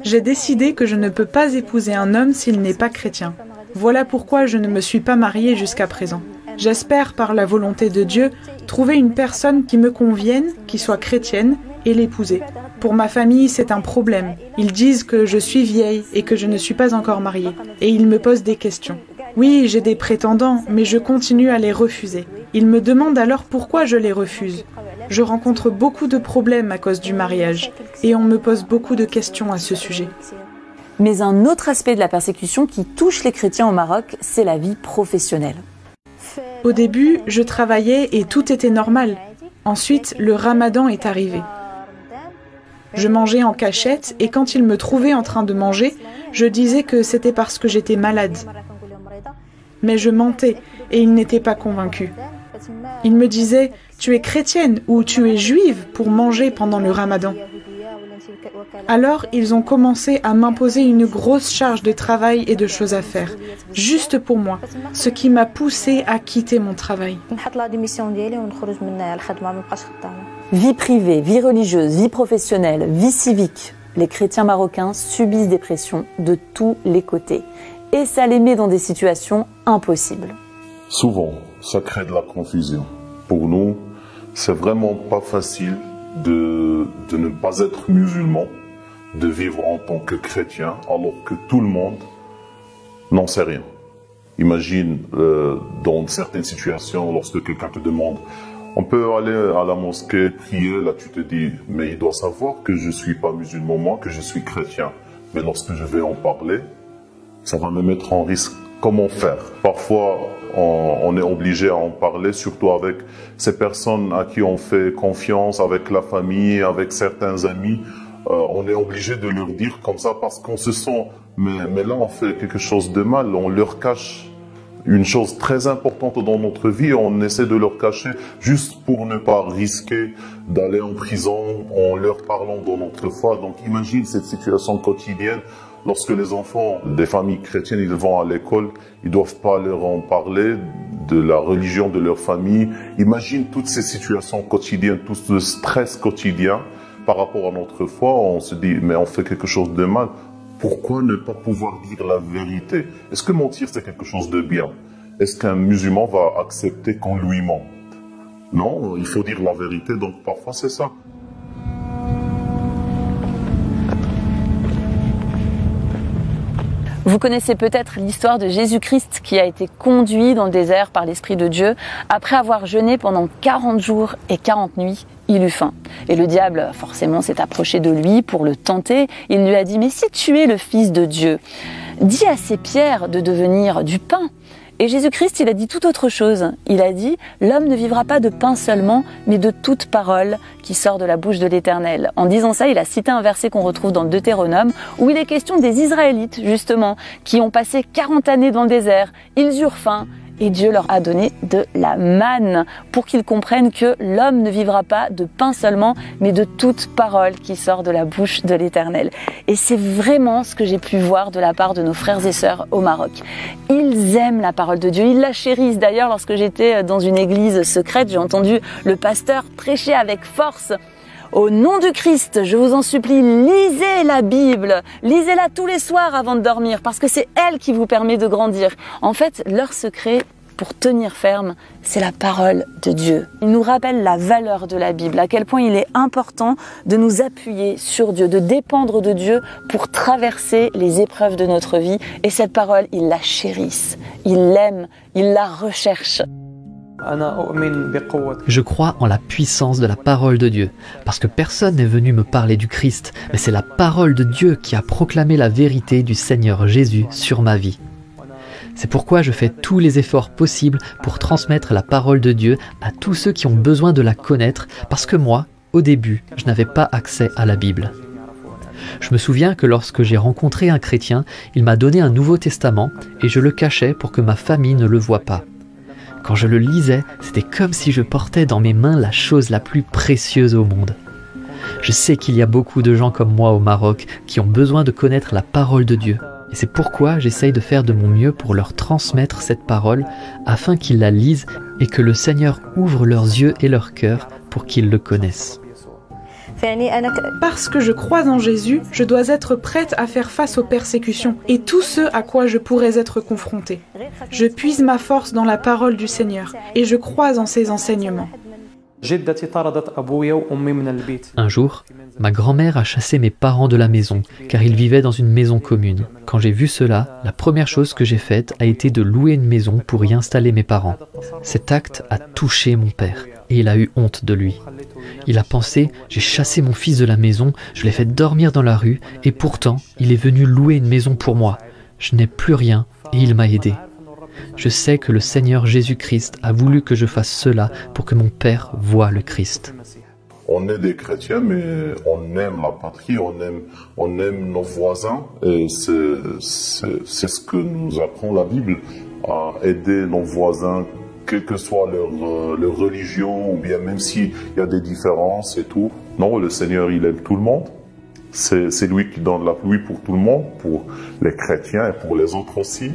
J'ai décidé que je ne peux pas épouser un homme s'il n'est pas chrétien. Voilà pourquoi je ne me suis pas mariée jusqu'à présent. J'espère, par la volonté de Dieu, trouver une personne qui me convienne, qui soit chrétienne, et l'épouser. Pour ma famille, c'est un problème. Ils disent que je suis vieille et que je ne suis pas encore mariée. Et ils me posent des questions. Oui, j'ai des prétendants, mais je continue à les refuser. Ils me demandent alors pourquoi je les refuse. Je rencontre beaucoup de problèmes à cause du mariage, et on me pose beaucoup de questions à ce sujet. Mais un autre aspect de la persécution qui touche les chrétiens au Maroc, c'est la vie professionnelle. Au début, je travaillais et tout était normal. Ensuite, le ramadan est arrivé. Je mangeais en cachette et quand ils me trouvaient en train de manger, je disais que c'était parce que j'étais malade. Mais je mentais et ils n'étaient pas convaincus. Ils me disaient « Tu es chrétienne ou tu es juive pour manger pendant le ramadan ». Alors, ils ont commencé à m'imposer une grosse charge de travail et de choses à faire, juste pour moi, ce qui m'a poussée à quitter mon travail. Vie privée, vie religieuse, vie professionnelle, vie civique. Les chrétiens marocains subissent des pressions de tous les côtés. Et ça les met dans des situations impossibles. Souvent, ça crée de la confusion. Pour nous, c'est vraiment pas facile de ne pas être musulman, de vivre en tant que chrétien, alors que tout le monde n'en sait rien. Imagine, dans certaines situations, lorsque quelqu'un te demande « On peut aller à la mosquée, prier », là tu te dis « Mais il doit savoir que je ne suis pas musulman, moi, que je suis chrétien. » Mais lorsque je vais en parler, ça va me mettre en risque. Comment faire? Parfois, on est obligé à en parler, surtout avec ces personnes à qui on fait confiance, avec la famille, avec certains amis. On est obligé de leur dire comme ça parce qu'on se sent, mais là on fait quelque chose de mal, on leur cache une chose très importante dans notre vie, on essaie de leur cacher juste pour ne pas risquer d'aller en prison en leur parlant de notre foi. Donc imagine cette situation quotidienne. Lorsque les enfants des familles chrétiennes ils vont à l'école, ils ne doivent pas leur en parler de la religion de leur famille. Imagine toutes ces situations quotidiennes, tout ce stress quotidien par rapport à notre foi, on se dit, mais on fait quelque chose de mal. Pourquoi ne pas pouvoir dire la vérité? Est-ce que mentir, c'est quelque chose de bien? Est-ce qu'un musulman va accepter qu'on lui mente? Non, il faut dire la vérité, donc parfois c'est ça. Vous connaissez peut-être l'histoire de Jésus-Christ qui a été conduit dans le désert par l'Esprit de Dieu. Après avoir jeûné pendant 40 jours et 40 nuits, il eut faim. Et le diable, forcément, s'est approché de lui pour le tenter. Il lui a dit « Mais si tu es le Fils de Dieu, dis à ces pierres de devenir du pain. » Et Jésus-Christ, il a dit tout autre chose. Il a dit « L'homme ne vivra pas de pain seulement, mais de toute parole qui sort de la bouche de l'Éternel. » En disant ça, il a cité un verset qu'on retrouve dans le Deutéronome, où il est question des Israélites, justement, qui ont passé 40 années dans le désert. Ils eurent faim. Et Dieu leur a donné de la manne pour qu'ils comprennent que l'homme ne vivra pas de pain seulement, mais de toute parole qui sort de la bouche de l'Éternel. Et c'est vraiment ce que j'ai pu voir de la part de nos frères et sœurs au Maroc. Ils aiment la parole de Dieu, ils la chérissent. D'ailleurs, lorsque j'étais dans une église secrète, j'ai entendu le pasteur prêcher avec force. Au nom du Christ, je vous en supplie, lisez la Bible, lisez-la tous les soirs avant de dormir, parce que c'est elle qui vous permet de grandir. En fait, leur secret pour tenir ferme, c'est la parole de Dieu. Il nous rappelle la valeur de la Bible, à quel point il est important de nous appuyer sur Dieu, de dépendre de Dieu pour traverser les épreuves de notre vie. Et cette parole, ils la chérissent, ils l'aiment, ils la recherchent. Je crois en la puissance de la parole de Dieu, parce que personne n'est venu me parler du Christ, mais c'est la parole de Dieu qui a proclamé la vérité du Seigneur Jésus sur ma vie. C'est pourquoi je fais tous les efforts possibles pour transmettre la parole de Dieu à tous ceux qui ont besoin de la connaître, parce que moi, au début, je n'avais pas accès à la Bible. Je me souviens que lorsque j'ai rencontré un chrétien, il m'a donné un Nouveau Testament et je le cachais pour que ma famille ne le voie pas. Quand je le lisais, c'était comme si je portais dans mes mains la chose la plus précieuse au monde. Je sais qu'il y a beaucoup de gens comme moi au Maroc qui ont besoin de connaître la parole de Dieu. Et c'est pourquoi j'essaye de faire de mon mieux pour leur transmettre cette parole afin qu'ils la lisent et que le Seigneur ouvre leurs yeux et leur cœur pour qu'ils le connaissent. Parce que je crois en Jésus, je dois être prête à faire face aux persécutions et tout ce à quoi je pourrais être confrontée. Je puise ma force dans la parole du Seigneur et je crois en ses enseignements. Un jour, ma grand-mère a chassé mes parents de la maison, car ils vivaient dans une maison commune. Quand j'ai vu cela, la première chose que j'ai faite a été de louer une maison pour y installer mes parents. Cet acte a touché mon père, et il a eu honte de lui. Il a pensé, j'ai chassé mon fils de la maison, je l'ai fait dormir dans la rue, et pourtant, il est venu louer une maison pour moi. Je n'ai plus rien, et il m'a aidé. Je sais que le Seigneur Jésus-Christ a voulu que je fasse cela pour que mon père voie le Christ. On est des chrétiens, mais on aime la patrie, on aime nos voisins. Et c'est ce que nous apprend la Bible, à aider nos voisins, quelle que soit leur religion, ou bien même s'il y a des différences et tout. Non, le Seigneur, il aime tout le monde. C'est lui qui donne la pluie pour tout le monde, pour les chrétiens et pour les autres aussi.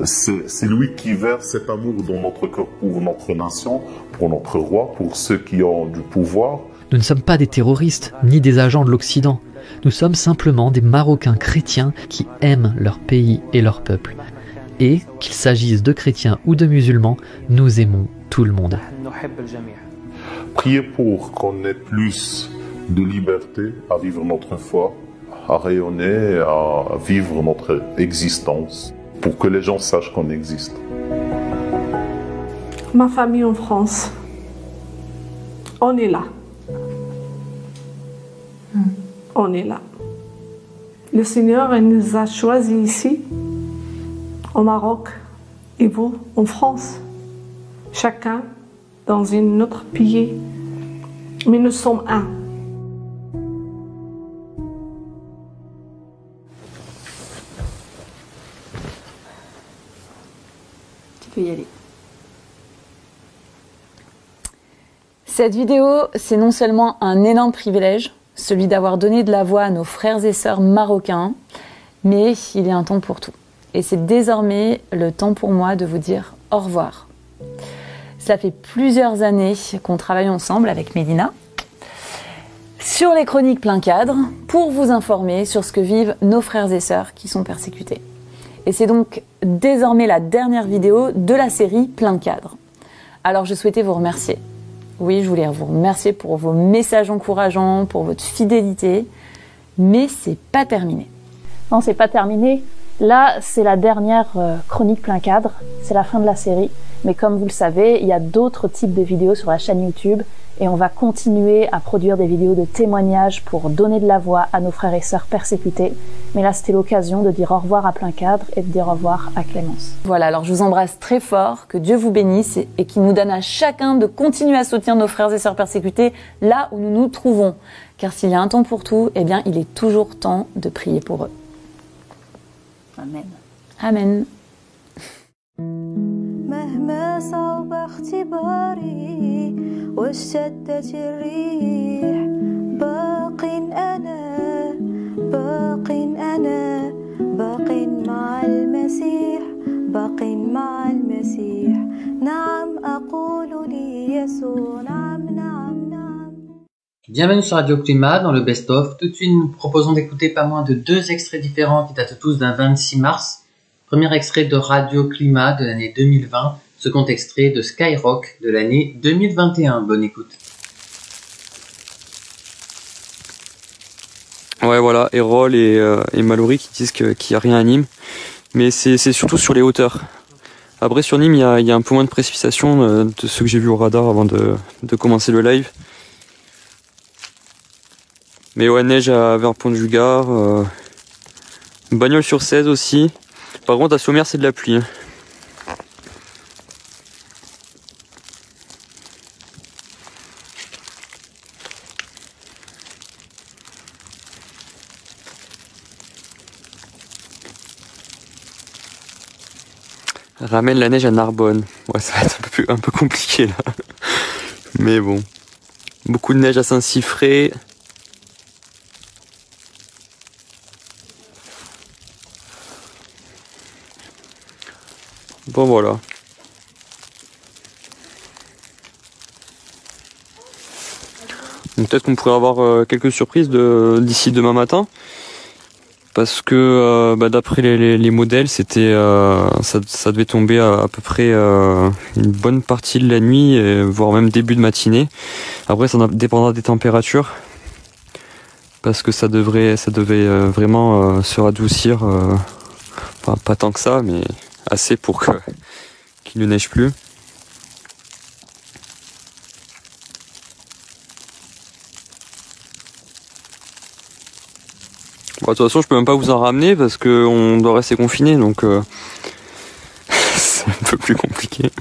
C'est lui qui verse cet amour dans notre cœur pour notre nation, pour notre roi, pour ceux qui ont du pouvoir. Nous ne sommes pas des terroristes, ni des agents de l'Occident. Nous sommes simplement des Marocains chrétiens qui aiment leur pays et leur peuple. Et, qu'il s'agisse de chrétiens ou de musulmans, nous aimons tout le monde. Priez pour qu'on ait plus de liberté à vivre notre foi, à rayonner, à vivre notre existence, pour que les gens sachent qu'on existe. Ma famille en France, on est là. On est là. Le Seigneur il nous a choisis ici, au Maroc, et vous, en France. Chacun dans un autre pays, mais nous sommes un. Tu peux y aller. Cette vidéo, c'est non seulement un énorme privilège, celui d'avoir donné de la voix à nos frères et sœurs marocains, mais il y a un temps pour tout. Et c'est désormais le temps pour moi de vous dire au revoir. Ça fait plusieurs années qu'on travaille ensemble avec Mélina sur les chroniques plein cadre pour vous informer sur ce que vivent nos frères et sœurs qui sont persécutés. Et c'est donc désormais la dernière vidéo de la série plein cadre. Alors je souhaitais vous remercier. Oui, je voulais vous remercier pour vos messages encourageants, pour votre fidélité, mais c'est pas terminé. Non, c'est pas terminé. Là, c'est la dernière chronique plein cadre, c'est la fin de la série. Mais comme vous le savez, il y a d'autres types de vidéos sur la chaîne YouTube et on va continuer à produire des vidéos de témoignages pour donner de la voix à nos frères et sœurs persécutés. Mais là, c'était l'occasion de dire au revoir à plein cadre et de dire au revoir à Clémence. Voilà, alors je vous embrasse très fort, que Dieu vous bénisse et qu'il nous donne à chacun de continuer à soutenir nos frères et sœurs persécutés là où nous nous trouvons. Car s'il y a un temps pour tout, eh bien, il est toujours temps de prier pour eux. Amen. Amen. مهما صعب اختباري واشتدت الريح باق أنا باق مع المسيح باق مع المسيح نعم أقول لي يسوع نعم نعم نعم. Bienvenue sur Radio Climat dans le Best-of. Tout de suite, nous proposons d'écouter pas moins de 2 extraits différents qui datent tous d'un 26 mars. Premier extrait de Radio Climat de l'année 2020, second extrait de Skyrock de l'année 2021. Bonne écoute. Ouais, voilà, Erol et Mallory qui disent qu'il n'y a rien à Nîmes, mais c'est surtout sur les hauteurs. Après, sur Nîmes, il y a un peu moins de précipitations de ce que j'ai vu au radar avant de commencer le live. Mais ouais, neige vers Pont-du-Gard, Bagnols-sur-Cèze aussi. Par contre, à Sommières, c'est de la pluie. Hein. Ramène la neige à Narbonne. Ouais, ça va être un peu compliqué là. Mais bon. Beaucoup de neige à Saint-Siffré. Bon voilà. Peut-être qu'on pourrait avoir quelques surprises d'ici demain matin. Parce que d'après les modèles, c'était ça devait tomber à peu près une bonne partie de la nuit, voire même début de matinée. Après ça dépendra des températures. Parce que ça devait vraiment se radoucir. Enfin, pas tant que ça, mais assez pour qu'il ne neige plus. Bon, de toute façon, je peux même pas vous en ramener parce qu'on doit rester confiné, donc c'est un peu plus compliqué.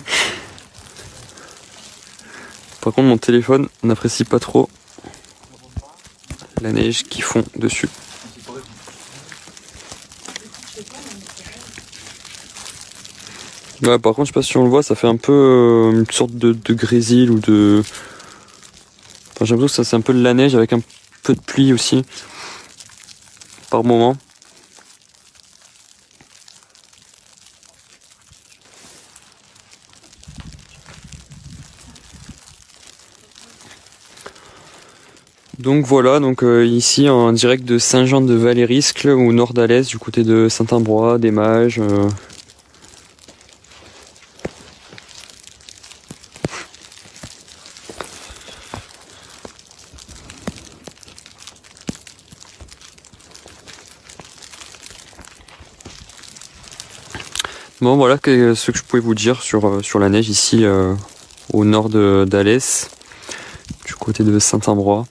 Par contre, mon téléphone n'apprécie pas trop la neige qui fond dessus. Ouais, par contre, je sais pas si on le voit, ça fait un peu une sorte de grésil ou de... Enfin, j'ai l'impression que c'est un peu de la neige avec un peu de pluie aussi, par moment. Donc voilà, ici en direct de Saint-Jean-de-Valériscle, au nord d'Alès, du côté de Saint-Ambrois, des Mages... Bon voilà ce que je pouvais vous dire sur la neige ici au nord d'Alès, du côté de Saint-Ambrois.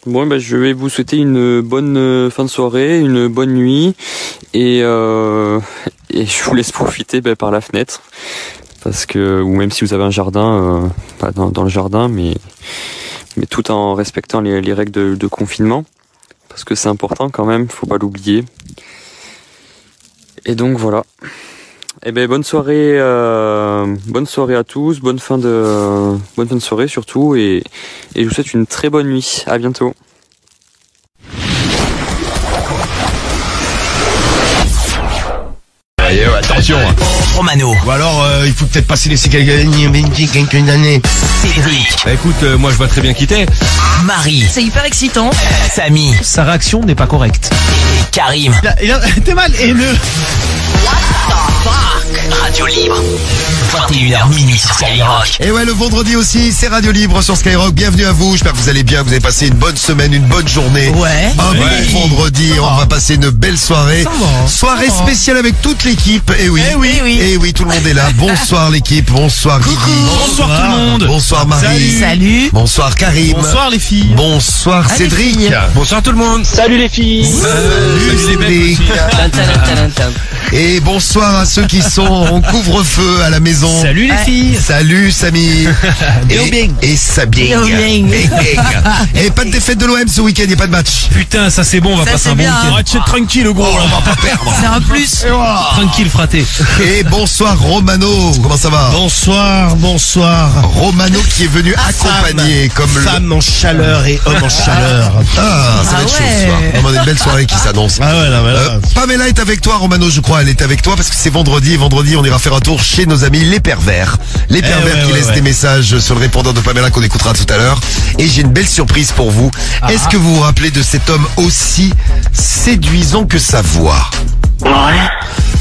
Bon, je vais vous souhaiter une bonne fin de soirée, une bonne nuit et je vous laisse profiter par la fenêtre parce que, ou même si vous avez un jardin, pas dans le jardin, mais tout en respectant les règles de confinement parce que c'est important quand même, faut pas l'oublier. Et donc voilà. Eh ben bonne soirée à tous, bonne fin de soirée surtout et je vous souhaite une très bonne nuit. À bientôt. question. Romano. Ou alors, il faut peut-être passer laisser quelques années. Cédric. Bah écoute, moi je vois très bien qui t'es. Marie. C'est hyper excitant. Samy. Sa réaction n'est pas correcte. Et Karim. T'es mal haineux. Radio Libre. 21h minuit sur Skyrock. Et ouais, le vendredi aussi, c'est Radio Libre sur Skyrock. Bienvenue à vous. J'espère que vous allez bien. Vous avez passé une bonne semaine, une bonne journée. Ouais. Un bon vendredi. On va passer une belle soirée. Soirée spéciale avec toute l'équipe. Et oui. Et oui, tout le monde est là. Bonsoir l'équipe. Bonsoir Guigui. Bonsoir tout le monde. Bonsoir Marie. Salut. Bonsoir Karim. Bonsoir les filles. Bonsoir Cédric. Bonsoir tout le monde. Salut les filles. Salut Cédric. Et bonsoir à ceux qui sont en couvre-feu à la maison. Salut les filles. Salut Samy. Et Sabine. Et pas de défaite de l'OM ce week-end, il n'y a pas de match. Putain, ça c'est bon, on va passer un bon week-end. Reste tranquille gros, on va pas perdre. C'est un plus. Tranquille, fraté. Et bonsoir Romano, comment ça va? Bonsoir. Romano qui est venu accompagner comme femme en chaleur et homme en chaleur. Ah, ça va être chaud ce soir. Vraiment une belle soirée qui s'annonce. Ah ouais, là. Pamela est avec toi, Romano, je crois. Elle est avec toi parce que c'est vendredi. Vendredi, on ira faire un tour chez nos amis les pervers. Les pervers qui laissent des messages sur le répondeur de Pamela qu'on écoutera tout à l'heure. Et j'ai une belle surprise pour vous. Est-ce que vous vous rappelez de cet homme aussi séduisant que sa voix? Ouais.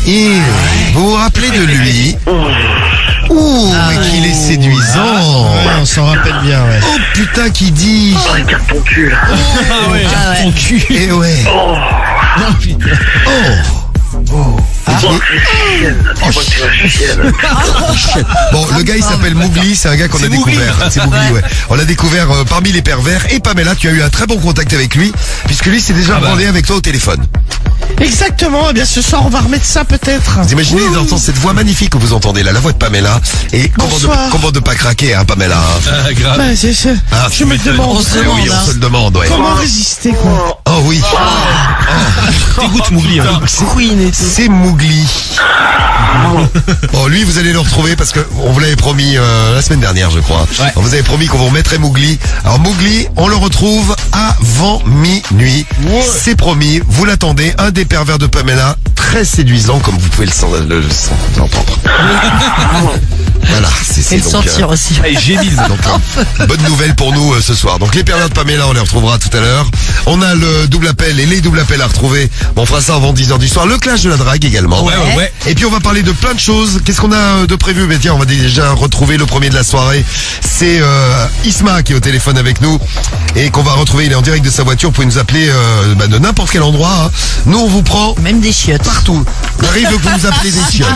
Et vous vous rappelez de lui? Ouh, mais qu'il est séduisant. Ouais, on s'en rappelle bien, ouais. Oh putain, qui dit? Oh, regarde ton cul, là. Ah ouais, ton cul. Et ouais. Oh. Non, putain. Bon, le gars il s'appelle Mougli, c'est un gars qu'on a découvert. C'est Mougli, ouais. On l'a découvert parmi les pervers. Et Pamela, tu as eu un très bon contact avec lui, puisque lui s'est déjà branlé avec toi au téléphone. Exactement, eh bien ce soir on va remettre ça peut-être. Vous imaginez d'entendre cette voix magnifique que vous entendez là, la voix de Pamela. Et comment de pas craquer, hein, Pamela, hein. Grave. Bah, je me demande. On se le demande, ouais. Comment résister, quoi. Oh oui. T'écoutes Mougli, hein. C'est Mougli. Bon, lui, vous allez le retrouver parce que on vous l'avait promis la semaine dernière, je crois. Ouais. On vous avait promis qu'on vous remettrait Mougli. Alors Mougli, on le retrouve avant minuit. Ouais. C'est promis. Vous l'attendez. Un des pervers de Pamela, très séduisant, comme vous pouvez l'entendre. Voilà, c'est le sentir aussi. Donc, bonne nouvelle pour nous ce soir. Donc les pervers de Pamela, on les retrouvera tout à l'heure. On a le double appel et les double appels à retrouver. Bon, on fera ça avant 10h du soir. Le clash de la drague également. Ouais. Et puis on va parler de plein de choses. Qu'est-ce qu'on a de prévu? Mais tiens, on va déjà retrouver le premier de la soirée. C'est Isma qui est au téléphone avec nous et qu'on va retrouver. Il est en direct de sa voiture. Vous pouvez nous appeler de n'importe quel endroit, hein. Nous on vous prend même des chiottes partout. Marie veut que vous nous appelez des chiottes.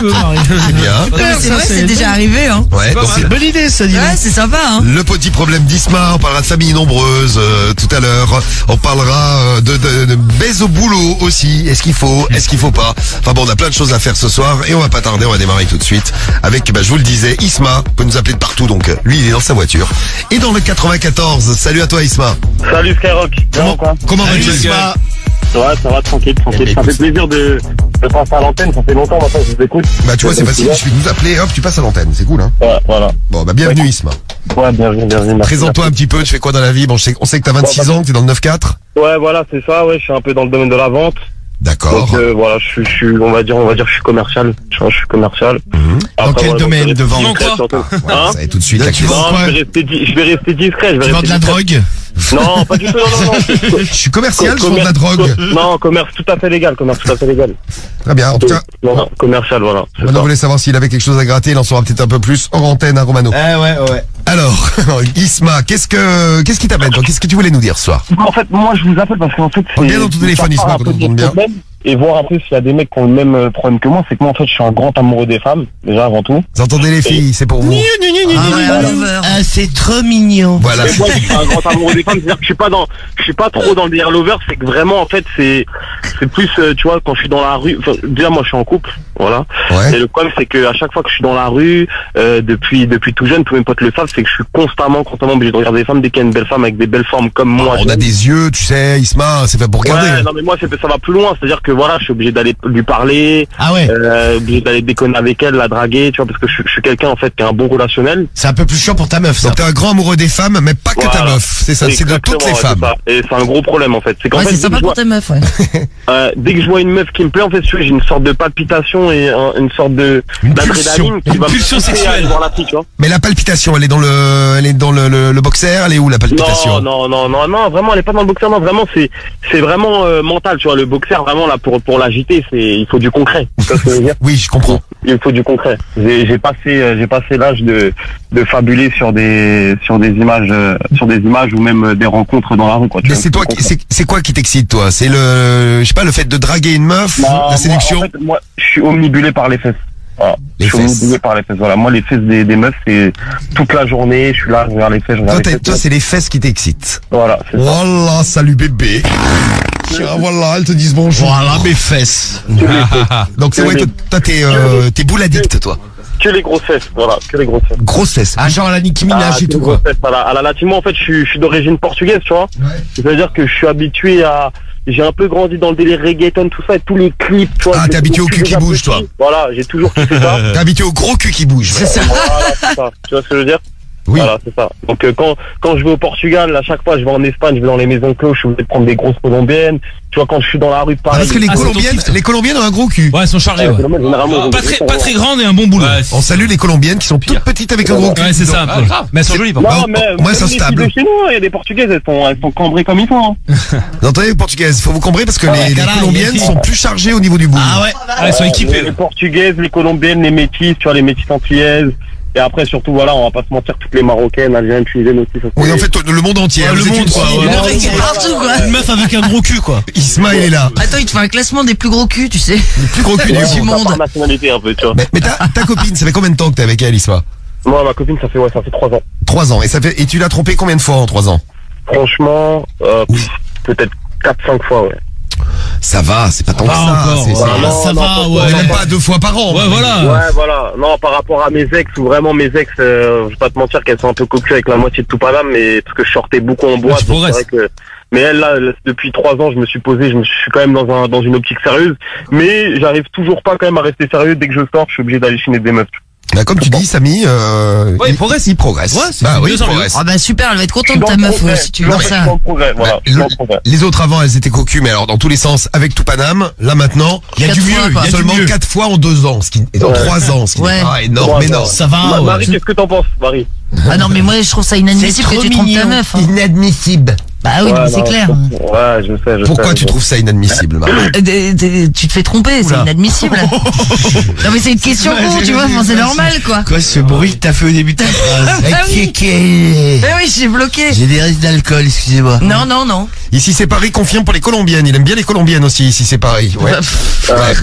C'est bien. C'est vrai, c'est déjà arrivé, hein. Ouais, donc c'est une bonne idée, ça dit. Ouais, c'est sympa, hein. Le petit problème d'Isma, on parlera de famille nombreuse tout à l'heure. On parlera de baise au boulot aussi. Est-ce qu'il faut pas? Enfin bon, on a plein de choses à faire ce soir et on va pas tarder, on va démarrer tout de suite avec, je vous le disais, Isma peut nous appeler de partout, donc lui il est dans sa voiture. Et dans le 94, salut à toi Isma. Salut Skyrock. Comment vas-tu Isma? Ouais, ça va, tranquille. Ça fait plaisir de passer à l'antenne, ça fait longtemps maintenant que je vous écoute. Bah tu vois, c'est facile, il suffit de nous appeler, hop, tu passes à l'antenne, c'est cool, hein. Ouais, voilà. Bon, bah bienvenue Isma. Ouais, bienvenue. Présente-toi un petit peu, tu fais quoi dans la vie? Bon, on sait que t'as 26 ans, que t'es dans le 9-4. Ouais, voilà, c'est ça, ouais, je suis un peu dans le domaine de la vente. D'accord. Donc voilà, je suis, on va dire, je suis commercial. Je suis commercial. Dans quel domaine de vente? Ça va tout de suite. Je vais rester discret. Tu vends de la drogue? Non, pas du tout, non. Je suis commercial, je vends de la drogue. Non, commerce tout à fait légal. Très bien, en tout cas. Non, commercial, voilà. Romano voulait savoir s'il avait quelque chose à gratter, il en saura peut-être un peu plus hors antenne, hein, Romano. Ouais. Alors, Isma, qu'est-ce qui t'amène, toi? Qu'est-ce que tu voulais nous dire ce soir? En fait, moi, je vous appelle parce qu'en fait, c'est bien dans ton téléphone, Isma, quand on entend bien. Et voir un peu s'il y a des mecs qui ont le même problème que moi, c'est que moi en fait je suis un grand amoureux des femmes, déjà avant tout. Vous entendez les filles, c'est pour vous. C'est trop mignon. Voilà. Et moi je suis un grand amoureux des femmes, c'est-à-dire que je suis pas trop dans le délire lover, c'est que vraiment en fait c'est plus tu vois quand je suis dans la rue, déjà moi je suis en couple, voilà. Ouais. Et le problème c'est que à chaque fois que je suis dans la rue, depuis tout jeune, tous mes potes le savent, c'est que je suis constamment obligé de regarder des femmes dès qu'il y a une belle femme avec des belles formes comme moi. On a des yeux, tu sais, Isma, c'est fait pour regarder. Ouais, non mais moi ça va plus loin, c'est-à-dire que voilà, je suis obligé d'aller lui parler. Ah ouais. Obligé d'aller déconner avec elle, la draguer, tu vois, parce que je suis quelqu'un en fait qui a un bon relationnel. C'est un peu plus chiant pour ta meuf, ça. Donc t'es un grand amoureux des femmes, mais pas que ta meuf. C'est ça, c'est de toutes les femmes. Et c'est un gros problème en fait. C'est qu'en fait, c'est sympa pour ta meuf, ouais. dès que je vois une meuf qui me plaît, en fait, j'ai une sorte de palpitation et une sorte d'adrénaline qui va me pousser à aller voir la fille, tu vois. Mais la palpitation, elle est dans le boxer, elle est où la palpitation? Non, vraiment, elle est pas dans le boxer, non, vraiment, c'est vraiment mental, tu vois. Le boxer, vraiment, là, pour l'agiter, il faut du concret. Tu vois ce que je veux dire? Oui, je comprends. Il faut du concret. J'ai passé l'âge de fabuler sur des images ou même des rencontres dans la rue, quoi. Mais c'est quoi qui t'excite, toi? C'est le fait de draguer une meuf, la séduction? En fait, moi, je suis omnibulé par les fesses. Voilà. Les fesses. Omnibulé par les fesses. Voilà. Moi, les fesses des meufs, c'est toute la journée. Je suis là, je regarde les fesses. Toi, c'est les fesses qui t'excitent. Voilà. Voilà, salut bébé. Voilà, elles te disent bonjour. Voilà mes fesses. Donc c'est vrai, toi, t'es boule addict, toi. Que les grosses fesses, voilà, que les grosses fesses. Grosses fesses. Ah, genre à la Nicki Minaj et tout, quoi. À la latine, moi, en fait, je suis d'origine portugaise, tu vois. Ouais. C'est-à-dire que je suis habitué j'ai un peu grandi dans le délire reggaeton, tout ça, et tous les clips, tu vois. Ah, t'es habitué au cul qui bouge, toi. Voilà, j'ai toujours kiffé ça. T'es habitué au gros cul qui bouge. C'est ça. Voilà, c'est ça. Tu vois ce que je veux dire? Oui. Voilà, c'est ça. Donc quand je vais au Portugal, à chaque fois je vais en Espagne, je vais dans les maisons closes, je suis obligé de prendre des grosses colombiennes. Tu vois, quand je suis dans la rue, pareil. Parce que les Colombiennes ont un gros cul. Ouais, elles sont chargées. Ouais. Pas très grandes et un bon boulot. On salue les Colombiennes qui sont toutes petites avec un gros cul. Ouais, c'est ça. Mais elles sont jolies. Non, mais moi ça stable. Chez nous, il y a des Portugaises, elles sont cambrées comme il faut. Vous entendez les Portugaises? Faut vous cambrer parce que les Colombiennes sont plus chargées au niveau du bout. Ah ouais. Elles sont équipées. Les Portugaises, les Colombiennes, les métisses, tu vois, les métisses antillaises. Et après, surtout, voilà, on va pas se mentir, toutes les Marocaines, Algériennes, Tunisiennes aussi. Oui, en fait, le monde entier. Le monde, quoi. Partout, quoi. Une meuf avec un gros cul, quoi. Isma, il est là. Attends, il te fait un classement des plus gros culs, tu sais. Les plus gros culs du monde. Par nationalité, un peu, tu vois. Mais ta copine, ça fait combien de temps que t'es avec elle, Isma? Moi, ma copine, ça fait 3 ans. 3 ans. Et tu l'as trompé combien de fois en 3 ans? Franchement, peut-être 4-5 fois, ouais. Ça va, c'est pas tant que ça. Ça va, ouais. Même pas 2 fois par an. Ouais, voilà. Ouais, voilà. Non, par rapport à mes ex, ou vraiment mes ex, je vais pas te mentir qu'elles sont un peu cocues avec la moitié de tout Paname, mais parce que je sortais beaucoup en boîte. Donc c'est vrai que... Mais elle, là, depuis 3 ans, je me suis posé, je suis quand même dans une optique sérieuse, mais j'arrive toujours pas quand même à rester sérieux. Dès que je sors, je suis obligé d'aller chiner des meufs. Bah, comme tu dis, Samy, ouais, il progresse. Il progresse. Ouais, il progresse. Ah bah super, elle va être contente de ta meuf si tu veux ça. Voilà, les autres avant, elles étaient cocus, mais alors dans tous les sens, avec tout Paname. Là maintenant, il y a du mieux. Il y a seulement 4 fois en 2 ans, et dans 3 ans, ce qui n'est pas énorme, mais non. Ça va. Marie, qu'est-ce que t'en penses, Marie? Ah non, mais moi je trouve ça inadmissible que tu trompes ta meuf. Inadmissible. Bah oui, mais c'est clair. Ouais, je sais. Pourquoi tu trouves ça inadmissible, Marie? Tu te fais tromper, c'est inadmissible. Non mais c'est une question con, tu vois, c'est normal quoi. Quoi ce bruit que t'as fait au début de ta phrase? Ah oui, j'ai bloqué. J'ai des risques d'alcool, excusez-moi. Non. Ici c'est Paris, confirme pour les Colombiennes. Il aime bien les Colombiennes aussi, ici c'est Paris. Ouais.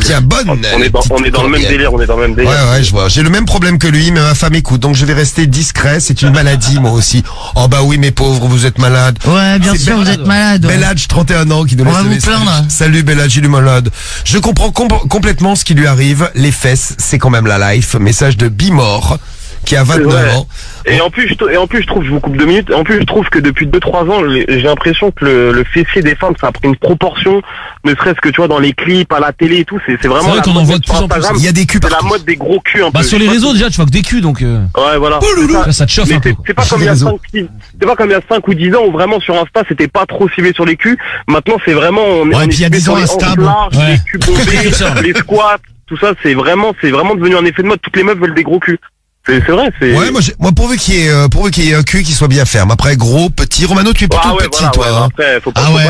Tiens, bonne. On est dans le même délire, Ouais, je vois. J'ai le même problème que lui, mais ma femme écoute, donc je vais rester discret. C'est une maladie, moi aussi. Oh bah oui, mes pauvres, vous êtes malades. Ouais, bien sûr, vous êtes malade. Beladj, 31 ans, qui nous laisse le message. Salut Beladj, il est malade. Je comprends complètement ce qui lui arrive. Les fesses, c'est quand même la life. Message de Bimor, qui a 29 ans. Et en plus, je trouve, je vous coupe 2 minutes, en plus, je trouve que depuis 2-3 ans, j'ai l'impression que le fessier des femmes, ça a pris une proportion, ne serait-ce que, tu vois, dans les clips, à la télé et tout, c'est vraiment vrai qu'on en voit de plus en plus. Il y a des culs partout. C'est la mode des gros culs, un peu. Bah, sur les réseaux, déjà, tu vois que des culs, donc, Ouais, voilà. Ça te chauffe un peu. C'est pas comme il y a 5 ou 10 ans où vraiment sur Insta, c'était pas trop ciblé sur les culs. Maintenant, c'est vraiment, ouais, puis il y a 10 ans, Insta, les culs bombés, les squats, tout ça, c'est vraiment devenu un effet de mode. Toutes les meufs veulent des gros culs. C'est vrai, c'est... Ouais, moi, pourvu qu'il y ait un cul qui soit bien ferme. Après, gros, petit. Romano, tu es plutôt petit, toi, hein. Après, faut pas, moi,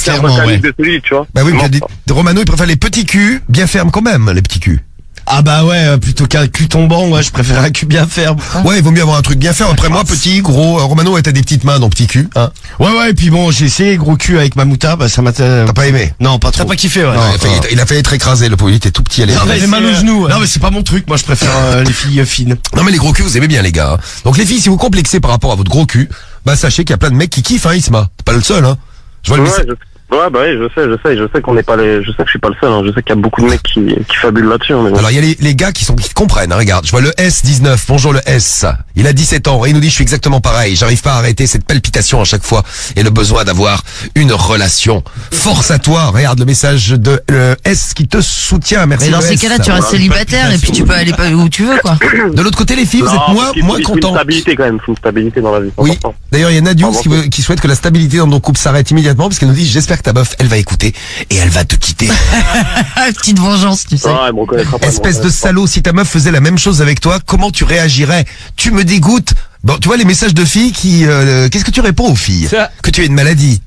clairement, ouais. De celui, tu vois. Bah oui, mais Romano, il préfère les petits culs bien fermes quand même, les petits culs. Ah bah ouais, plutôt qu'un cul tombant, moi je préfère un cul bien ferme. Ouais, il vaut mieux avoir un truc bien ferme. Après moi, petit, gros, Romano, t'as des petites mains dans petit cul, hein. Ouais, et puis bon, j'ai essayé gros cul avec Mamouta, bah ça m'a... T'as pas aimé? Non, pas trop. T'as pas kiffé, ouais. Non, il a failli être écrasé, le pauvre, il était tout petit, il avait mal au genou. Non mais c'est pas mon truc, moi je préfère les filles fines. Non mais les gros culs, vous aimez bien les gars. Donc les filles, si vous complexez par rapport à votre gros cul, bah sachez qu'il y a plein de mecs qui kiffent, hein, Isma. T'es pas le seul, hein. Je vois le message. Ouais, bah oui, je sais qu'on n'est pas je sais que je suis pas le seul, hein. Je sais qu'il y a beaucoup de mecs qui fabulent là-dessus. Hein, Alors, il y a les gars qui comprennent, hein, regarde. Je vois le S19. Bonjour le S. Il a 17 ans et il nous dit, je suis exactement pareil. J'arrive pas à arrêter cette palpitation à chaque fois et le besoin d'avoir une relation. Force à toi. Regarde le message de S qui te soutient. Merci. Mais dans ces cas-là, tu restes célibataire et puis tu peux aller où tu veux, quoi. De l'autre côté, les filles, vous êtes moins contents. Il faut une stabilité quand même. Il faut une stabilité dans la vie. Oui. D'ailleurs, il y a Nadius qui souhaite que la stabilité dans nos couples s'arrête immédiatement parce qu'elle nous dit, j'espère que ta meuf, elle va écouter et elle va te quitter. Petite vengeance, tu sais. Ah, elle me reconnaîtra pas. Espèce de salaud, si ta meuf faisait la même chose avec toi, comment tu réagirais? Tu me dégoûtes. Bon, tu vois les messages de filles qui... qu'est-ce que tu réponds aux filles? Que tu aies une maladie.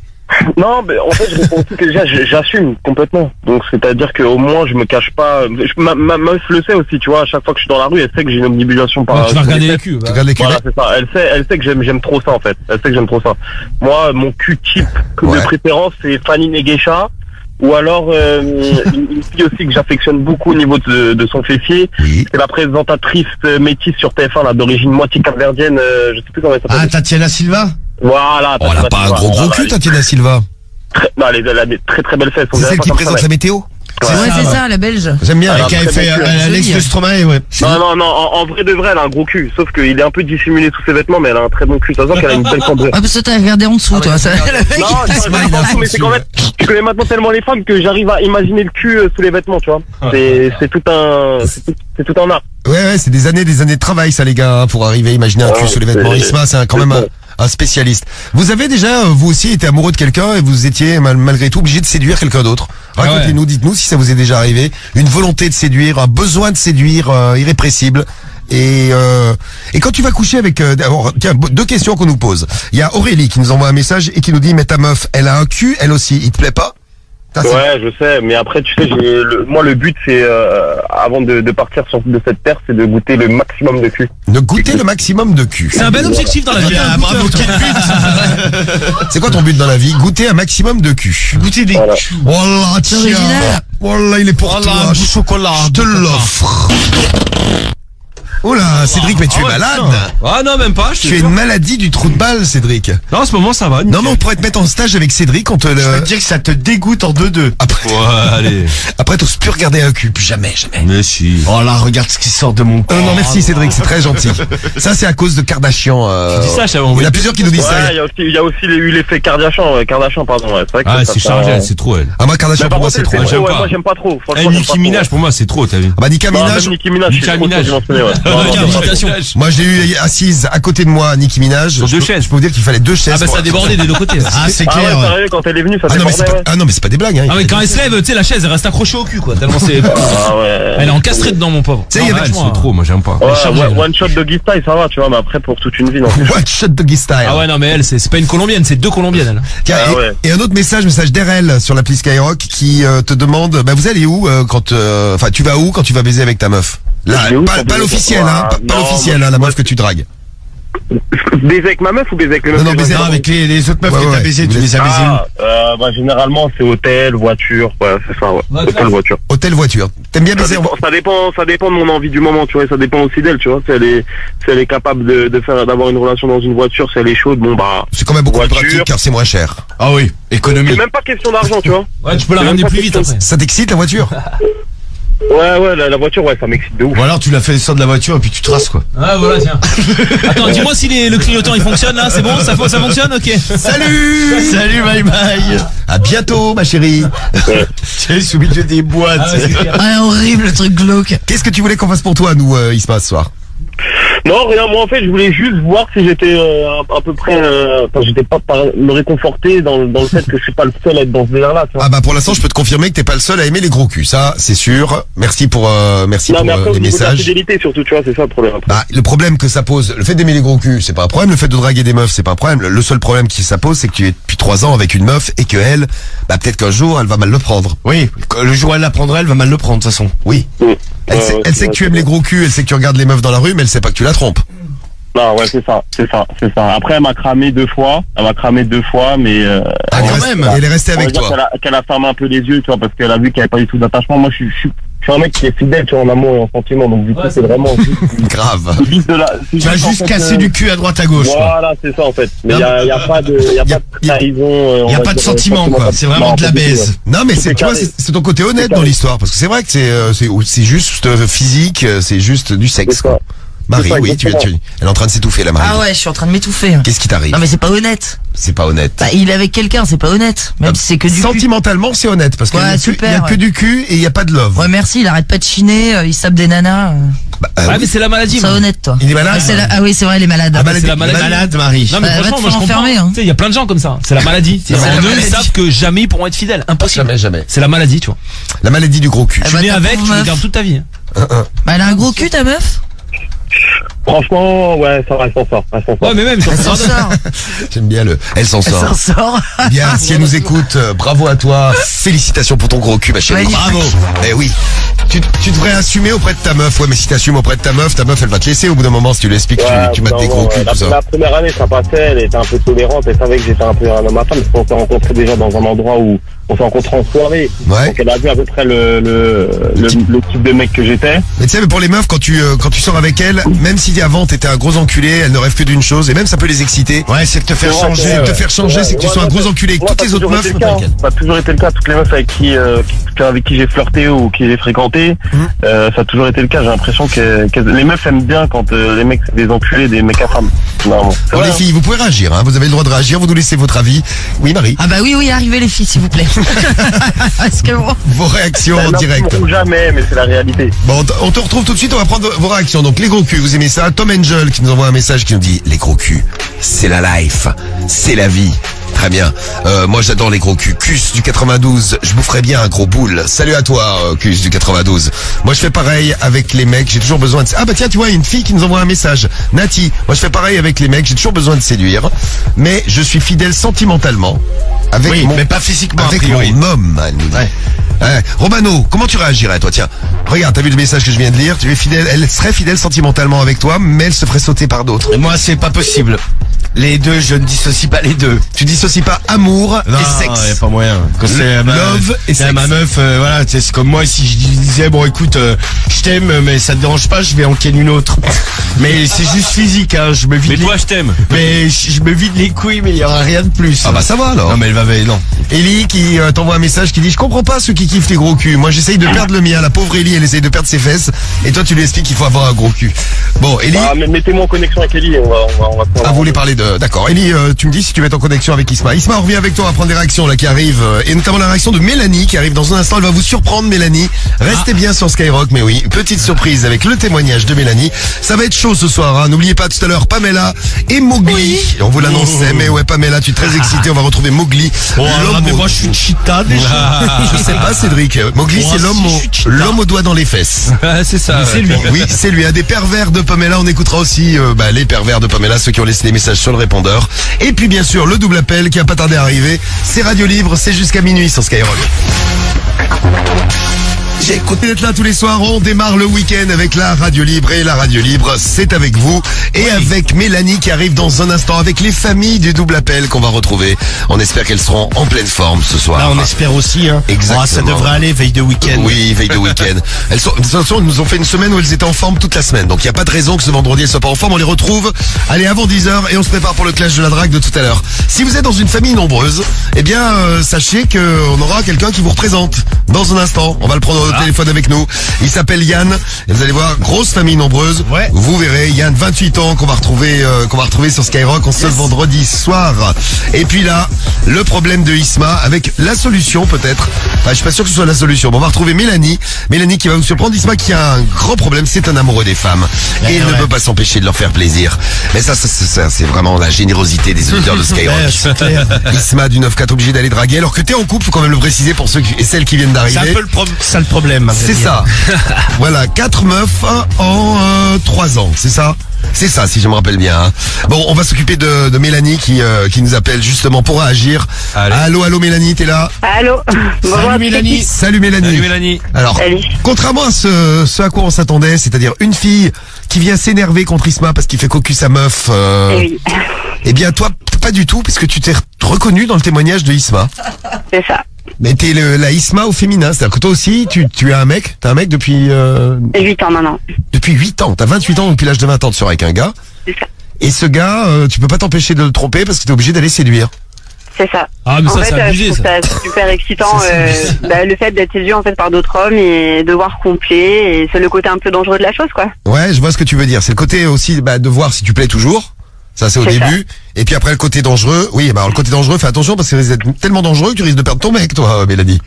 Non, mais en fait, je réponds aussi que déjà, j'assume complètement. Donc, c'est-à-dire qu'au moins, je me cache pas. Ma meuf le sait aussi, tu vois. À chaque fois que je suis dans la rue, elle sait que j'ai une omnibulation par. Tu vas regarder les culs. Voilà, c'est ça. Elle sait que j'aime trop ça, en fait. Elle sait que j'aime trop ça. Moi, mon cul type de préférence, c'est Fanny Negesha. Ou alors une fille aussi que j'affectionne beaucoup au niveau de son fessier. Oui. C'est la présentatrice métisse sur TF1 là, d'origine moitié capverdienne. Je sais plus comment elle s'appelle. Ah, Tatiana Silva. Voilà. Oh, elle a pas un gros cul, Tatiana Silva. Non, elle a des très belles fesses. C'est celle qui présente la météo. Ouais, c'est ça, la belge. J'aime bien. Qui avait fait Alex de Stromae, ouais. Non, en vrai de vrai, elle a un gros cul. Sauf qu'il est un peu dissimulé sous ses vêtements, mais elle a un très bon cul. Ça se voit qu'elle a une belle cambrure. Ah, parce que t'as regardé en dessous, toi. Non, mais c'est qu'en fait, je connais maintenant tellement les femmes que j'arrive à imaginer le cul sous les vêtements, tu vois. C'est tout un art. Ouais, c'est des années de travail, ça, les gars, hein, pour arriver à imaginer un cul sous les vêtements. Isma, c'est quand même un spécialiste. Vous avez déjà, vous aussi, été amoureux de quelqu'un et vous étiez malgré tout obligé de séduire quelqu'un d'autre. Racontez-nous, dites-nous si ça vous est déjà arrivé. Une volonté de séduire, un besoin de séduire irrépressible. Et quand tu vas coucher avec... tiens, deux questions qu'on nous pose. Il y a Aurélie qui nous envoie un message et qui nous dit, mais ta meuf, elle a un cul, elle aussi. Il te plaît pas? Ouais, je sais, mais après, tu sais, moi, le but, c'est, avant de partir de cette terre, c'est de goûter le maximum de cul. De goûter le maximum de cul. C'est un bel objectif dans la vie. Bravo, quel but. C'est quoi ton but dans la vie? Goûter un maximum de cul. Goûter des culs. Wallah, tiens. Wallah, il est pour toi. Du chocolat. Je te l'offre. Oh là, Cédric, mais tu es malade. Ah non, même pas. Tu as une maladie du trou de balle, Cédric. Non, en ce moment, ça va. Non, mais on pourrait te mettre en stage avec Cédric. Je vais te dire que ça te dégoûte en 2-2. Après, ouais, allez. Après, t'oses plus regarder un cul. Plus jamais. Mais si. Oh là, regarde ce qui sort de mon corps. Non, merci Cédric, c'est très gentil. Ça, c'est à cause de Kardashian. Tu dis ça, il y en a plusieurs qui nous disent ça. Il y a aussi eu l'effet Kardashian, pardon. Ouais. C'est vrai que c'est chargé, c'est trop, elle. Ah, moi, Kardashian, pour moi, c'est trop. Moi, j'aime pas trop. Nicki Minaj, pour moi, c'est trop, t'as vu. Bah, Nicki Minaj. Moi, je l'ai eu assise à côté de moi, Nicki Minaj. Sur deux chaises. Je peux vous dire qu'il fallait deux chaises. Ah bah ça a débordé des deux côtés. Ah, c'est clair. Ah ouais, sérieux, quand elle est venue, ça débordait. Ah non, mais c'est pas des blagues. Hein. Ah mais quand elle se lève, tu sais, la chaise, elle reste accrochée au cul, quoi. Tellement c'est. Ah ouais. Elle est encastrée dedans, mon pauvre. Tu sais, c'est trop, moi, j'aime pas. One shot doggy style, ça va, tu vois, mais après, pour toute une vie, non. One shot doggy style. Ah ouais, non, mais elle, c'est pas une colombienne, c'est deux colombiennes, elle. Tiens, et un autre message d'RL sur l'appli Skyrock qui te demande, bah, vous allez où enfin, tu vas où quand tu vas baiser avec ta meuf? Là, pas l'officiel, hein, pas l'officiel, hein, la meuf que tu dragues. Baiser avec ma meuf ou baiser avec le meuf? Non, baiser avec les autres meufs que t'as baisé, tu les as baisées où? Bah, généralement, c'est hôtel, voiture, ouais, c'est ça, ouais. Hôtel, voiture. Hôtel, voiture. T'aimes bien baiser? Ça dépend de mon envie du moment, tu vois, ça dépend aussi d'elle, tu vois. Si elle est capable d'avoir une relation dans une voiture, si elle est chaude, bon, bah. C'est quand même beaucoup plus pratique car c'est moins cher. Ah oui, économie. C'est même pas question d'argent, tu vois. Ouais, tu peux la ramener plus vite après. Ça t'excite la voiture? Ouais, la voiture, ouais, ça m'excite de ouf. Ou alors tu la fais descendre de la voiture et puis tu traces, quoi. Ah, voilà, tiens. Attends, dis-moi si le clignotant il fonctionne là, c'est bon, ça fonctionne, ok. Salut, bye bye. À bientôt, ma chérie. Tu es sous milieu des boîtes. Ah, horrible, le truc glauque. Qu'est-ce que tu voulais qu'on fasse pour toi, nous, Isma, ce soir? Non, rien, moi en fait je voulais juste voir si j'étais à peu près, j'étais pas me réconforter dans le fait que je suis pas le seul à être dans ce délire-là. Ah bah pour l'instant je peux te confirmer que t'es pas le seul à aimer les gros culs, ça c'est sûr. Merci pour les messages. La fidélité surtout, tu vois, c'est ça le problème. Après. Bah le problème que ça pose, le fait d'aimer les gros culs, c'est pas un problème. Le fait de draguer des meufs, c'est pas un problème. Le seul problème qui ça pose, c'est que tu es depuis 3 ans avec une meuf et que elle, bah peut-être qu'un jour elle va mal le prendre. Oui, le jour où elle l'apprendra, elle va mal le prendre de toute façon. Oui. Elle sait que tu aimes les gros culs, elle sait que tu regardes les meufs dans la rue, mais elle sait pas que tu la trompes. Non, ouais, c'est ça. Après, elle m'a cramé 2 fois, mais... quand même. Elle est restée avec toi. Qu'elle a fermé un peu les yeux, tu vois, parce qu'elle a vu qu'il n'y avait pas du tout d'attachement. Moi, je suis un mec qui est fidèle, tu vois, en amour et en sentiment, donc du coup, c'est vraiment... Grave. Tu as juste cassé du cul à droite à gauche. Voilà, c'est ça, en fait. Mais il n'y a pas de trahison. Il n'y a pas de sentiment, quoi. C'est vraiment de la baise. Non, mais tu vois, c'est ton côté honnête dans l'histoire, parce que c'est vrai que c'est juste physique, c'est juste du sexe, quoi. Marie, oui, elle est en train de s'étouffer, la Marie. Ah ouais, je suis en train de m'étouffer. Qu'est-ce qui t'arrive? Non mais c'est pas honnête. C'est pas honnête. Bah, il est avec quelqu'un, c'est pas honnête. Même si c'est que du cul. Sentimentalement, c'est honnête, parce qu'il y a que du cul et il n'y a pas de love. Ouais, merci, il arrête pas de chiner, il sape des nanas. Mais c'est la maladie. C'est honnête, toi. Il est malade. Ah oui, c'est vrai, il est malade. C'est la maladie. Malade, Marie. Non, mais franchement, moi je comprends. Tu sais, il y a plein de gens comme ça. C'est la maladie. Eux savent que jamais ils pourront être fidèles. Impossible. Jamais. C'est la maladie, tu vois. La maladie du gros cul. Tu es né avec, tu le gardes toute ta vie. Bah, elle a un gros cul, ta meuf? Franchement, ouais, ça va, elle s'en sort. Ouais, mais même, elle s'en sort. J'aime bien elle s'en sort. Elle s'en sort. Bien, si elle nous écoute, bravo à toi. Félicitations pour ton gros cul, ma chérie. Bravo. Eh oui. Tu devrais assumer auprès de ta meuf. Ouais, mais si t'assumes auprès de ta meuf, elle va te laisser au bout d'un moment si tu lui expliques que tu mates des gros culs, tout ça. La première année, ça passait, elle était un peu tolérante, elle savait que j'étais un peu un homme à femme, parce qu'on s'est rencontrés déjà dans un endroit où on s'est rencontrés en soirée. Ouais. Donc elle a vu à peu près le type de mec que j'étais. Mais tu sais, mais pour les meufs, quand tu sors avec elle, même si avant t'étais un gros enculé, elle ne rêve que d'une chose, et même ça peut les exciter. Ouais, c'est de te faire changer. Te faire changer, c'est que tu sois un gros enculé avec toutes les autres meufs. Ça a toujours été le cas. Toutes les meufs avec qui j'ai flirté ou qui j'ai fréquenté, ça a toujours été le cas. J'ai l'impression que les meufs aiment bien quand les mecs c'est des enculés, des mecs à femmes. Bon, les filles, vous pouvez réagir, hein. Vous avez le droit de réagir, vous nous laissez votre avis. Oui, Marie. Ah bah oui, arrivez les filles, s'il vous plaît. Est-ce que vos réactions en direct. Jamais, mais c'est la réalité. Bon, on te retrouve tout de suite, on va prendre vos réactions. Donc les gros culs, vous aimez ça? Tom Angel qui nous envoie un message qui nous dit les gros culs, c'est la life, c'est la vie. Très bien. Moi j'adore les gros culs. Cus du 92, je boufferais bien un gros boule. Salut à toi, Cus du 92. Moi je fais pareil avec les mecs, j'ai toujours besoin de... Ah bah tiens, tu vois, une fille qui nous envoie un message. Nati, moi je fais pareil avec les mecs, j'ai toujours besoin de séduire. Mais je suis fidèle sentimentalement. Mais pas physiquement, avec a priori. mon homme, elle nous dit. Ouais. Romano, comment tu réagirais, toi? Tiens, regarde, t'as vu le message que je viens de lire? Tu es fidèle, elle serait fidèle sentimentalement avec toi, mais elle se ferait sauter par d'autres. Et moi, c'est pas possible. Les deux, je ne dissocie pas les deux. Tu dissocies pas amour et sexe. Non, y a pas moyen. Quand c'est love et sexe. Ma meuf, voilà, c'est comme moi si je disais bon écoute, je t'aime, mais ça te dérange pas, je vais en ken une autre. Mais c'est juste physique, hein. Je me vide. Mais toi, je t'aime. Mais je me vide les couilles, mais il y aura rien de plus. Ah bah ça va alors. Non mais elle va, non. Ellie qui t'envoie un message qui dit je comprends pas ceux qui kiffent les gros culs. Moi j'essaye de perdre le mien. La pauvre Ellie, elle essaye de perdre ses fesses. Et toi tu lui expliques qu'il faut avoir un gros cul. Bon, Ellie. Mettez-moi en connexion avec Ellie. On va. Ah, vous voulez parler de. D'accord. Ellie, tu me dis si tu veux être en connexion avec Isma. Isma, on revient avec toi, on va prendre des réactions là qui arrivent, et notamment la réaction de Mélanie qui arrive dans un instant. Elle va vous surprendre, Mélanie. Restez bien sur Skyrock, mais oui, petite surprise avec le témoignage de Mélanie. Ça va être chaud ce soir, hein. N'oubliez pas tout à l'heure Pamela et Mowgli. Oui. On vous l'annonçait, mais ouais, Pamela, tu es très excitée. On va retrouver Mowgli. Mais moi je suis une cheetah déjà. Je sais pas, Cédric. Mowgli, c'est l'homme au doigt dans les fesses. C'est ça. C'est lui. Oui, c'est lui. Un des pervers de Pamela. On écoutera aussi les pervers de Pamela, ceux qui ont laissé des messages sur le répondeur. Et puis bien sûr le double appel qui a pas tardé à arriver. C'est Radio Libre, c'est jusqu'à minuit sur Skyrock. J'écoute d'être là tous les soirs, on démarre le week-end avec la Radio Libre, et la Radio Libre c'est avec vous et avec Mélanie qui arrive dans un instant, avec les familles du double appel qu'on va retrouver. On espère qu'elles seront en pleine forme ce soir. Là on espère aussi, hein. Exactement. Oh, ça devrait aller, veille de week-end. Oui, veille de week-end. De toute façon, elles nous ont fait une semaine où elles étaient en forme toute la semaine, donc il n'y a pas de raison que ce vendredi elles soient pas en forme. On les retrouve, allez, avant 10h, et on se prépare pour le clash de la drague de tout à l'heure. Si vous êtes dans une famille nombreuse, eh bien sachez qu'on aura quelqu'un qui vous représente dans un instant. On va le prendre au téléphone avec nous. Il s'appelle Yann. Et vous allez voir, grosse famille nombreuse. Ouais. Vous verrez, Yann, 28 ans, qu'on va retrouver sur Skyrock en ce vendredi soir. Et puis là, le problème de Isma avec la solution peut-être. Enfin, je suis pas sûr que ce soit la solution. Bon, on va retrouver Mélanie. Mélanie qui va vous surprendre. Isma qui a un gros problème, c'est un amoureux des femmes. Et il ne peut pas s'empêcher de leur faire plaisir. Mais ça c'est vraiment la générosité des auditeurs de Skyrock. Isma du 9-4 obligé d'aller draguer alors que t'es en couple, faut quand même le préciser pour ceux et celles qui viennent d'arriver. C'est un peu ça le problème. C'est ça. Voilà, 4 meufs en 3 ans, c'est ça? C'est ça, si je me rappelle bien. Hein. Bon, on va s'occuper de Mélanie qui nous appelle justement pour réagir. Allô Mélanie, t'es là? Allô. Salut Mélanie. Salut Mélanie. Salut Mélanie. Alors, contrairement à ce à quoi on s'attendait, c'est-à-dire une fille qui vient s'énerver contre Isma parce qu'il fait cocu sa meuf. Oui. Eh bien, toi, pas du tout, puisque tu t'es reconnu dans le témoignage de Isma. C'est ça. Mais t'es la Isma au féminin, c'est-à-dire que toi aussi, tu as un mec, t'as un mec depuis... 8 ans maintenant. Depuis 8 ans, t'as 28 ans, depuis l'âge de 20 ans, tu sors avec un gars. C'est ça. Et ce gars, tu peux pas t'empêcher de le tromper parce que t'es obligé d'aller séduire. C'est ça. Ah, mais en ça, fait, c'est abusé, je trouve ça super excitant, le fait d'être séduit en fait par d'autres hommes et de voir complet, et c'est le côté un peu dangereux de la chose, quoi. Ouais, je vois ce que tu veux dire. C'est le côté aussi de voir si tu plais toujours. Ça, c'est au début. Et puis après, le côté dangereux. Oui, bah, alors, le côté dangereux, fais attention parce que c'est tellement dangereux que tu risques de perdre ton mec, toi, Mélanie.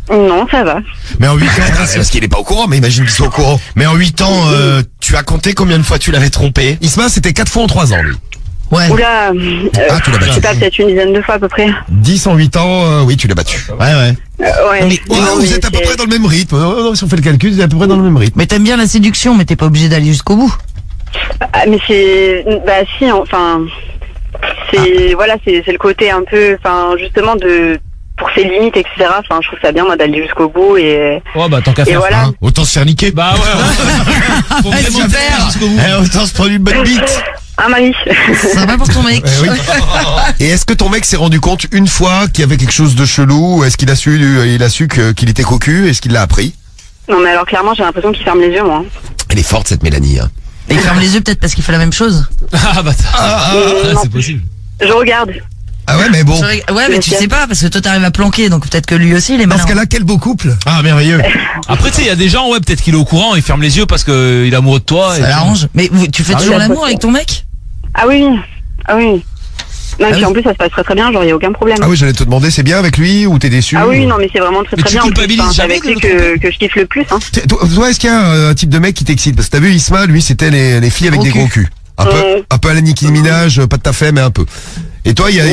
Non, ça va. Mais en 8 ans, c'est parce qu'il est pas au courant, mais imagine qu'il soit au courant. Mais en 8 ans, tu as compté combien de fois tu l'avais trompé? Isma, c'était 4 fois en 3 ans, lui. Ouais. Oula, tu l'as battu. je sais pas, peut-être une dizaine de fois à peu près. 10 en 8 ans, oui, tu l'as battu. Ouais. Ouais. Mais, vous êtes à peu près dans le même rythme. Si on fait le calcul, vous êtes à peu près dans le même rythme. Mais t'aimes bien la séduction, mais t'es pas obligé d'aller jusqu'au bout. Ah, mais c'est... Bah si, enfin... C'est... Voilà, c'est le côté un peu... Enfin, justement, pour ses limites, etc. Enfin, je trouve ça bien, moi, d'aller jusqu'au bout et... Oh, bah, tant qu'à faire voilà. ça. Autant se faire niquer. Bah ouais. Faut vraiment Super. faire jusqu'au bout. Autant se prendre une bonne bite. Ah, mamie. Ça va pour ton mec. Oui. Et est-ce que ton mec s'est rendu compte une fois qu'il y avait quelque chose de chelou? Est-ce qu'il a su qu'il était cocu? Est-ce qu'il l'a appris? Non, mais alors, clairement, j'ai l'impression qu'il ferme les yeux, moi. Elle est forte, cette Mélanie. Hein. Et il ferme les yeux peut-être parce qu'il fait la même chose. Ah, bah, c'est possible. Je regarde. Ah ouais, mais bon. Ouais, mais tu sais pas, parce que toi t'arrives à planquer, donc peut-être que lui aussi il est malin. Dans ce cas-là, quel beau couple. Ah, merveilleux. Après, tu sais, il y a des gens, ouais, peut-être qu'il est au courant, il ferme les yeux parce que il est amoureux de toi. Ça l'arrange. Mais tu fais toujours l'amour avec ton mec? Ah oui. Ah oui. Non, et puis en plus, ça se passe très très bien, genre, il n'y a aucun problème. Ah oui, j'allais te demander, c'est bien avec lui ou t'es déçu? Ah oui, non, mais c'est vraiment très très bien. C'est avec lui que je kiffe le plus, hein. Toi, est-ce qu'il y a un type de mec qui t'excite? Parce que t'as vu, Isma, lui, c'était les filles avec des gros culs. Un peu à la Nicki Minaj, pas tout à fait, mais un peu. Et toi, il y a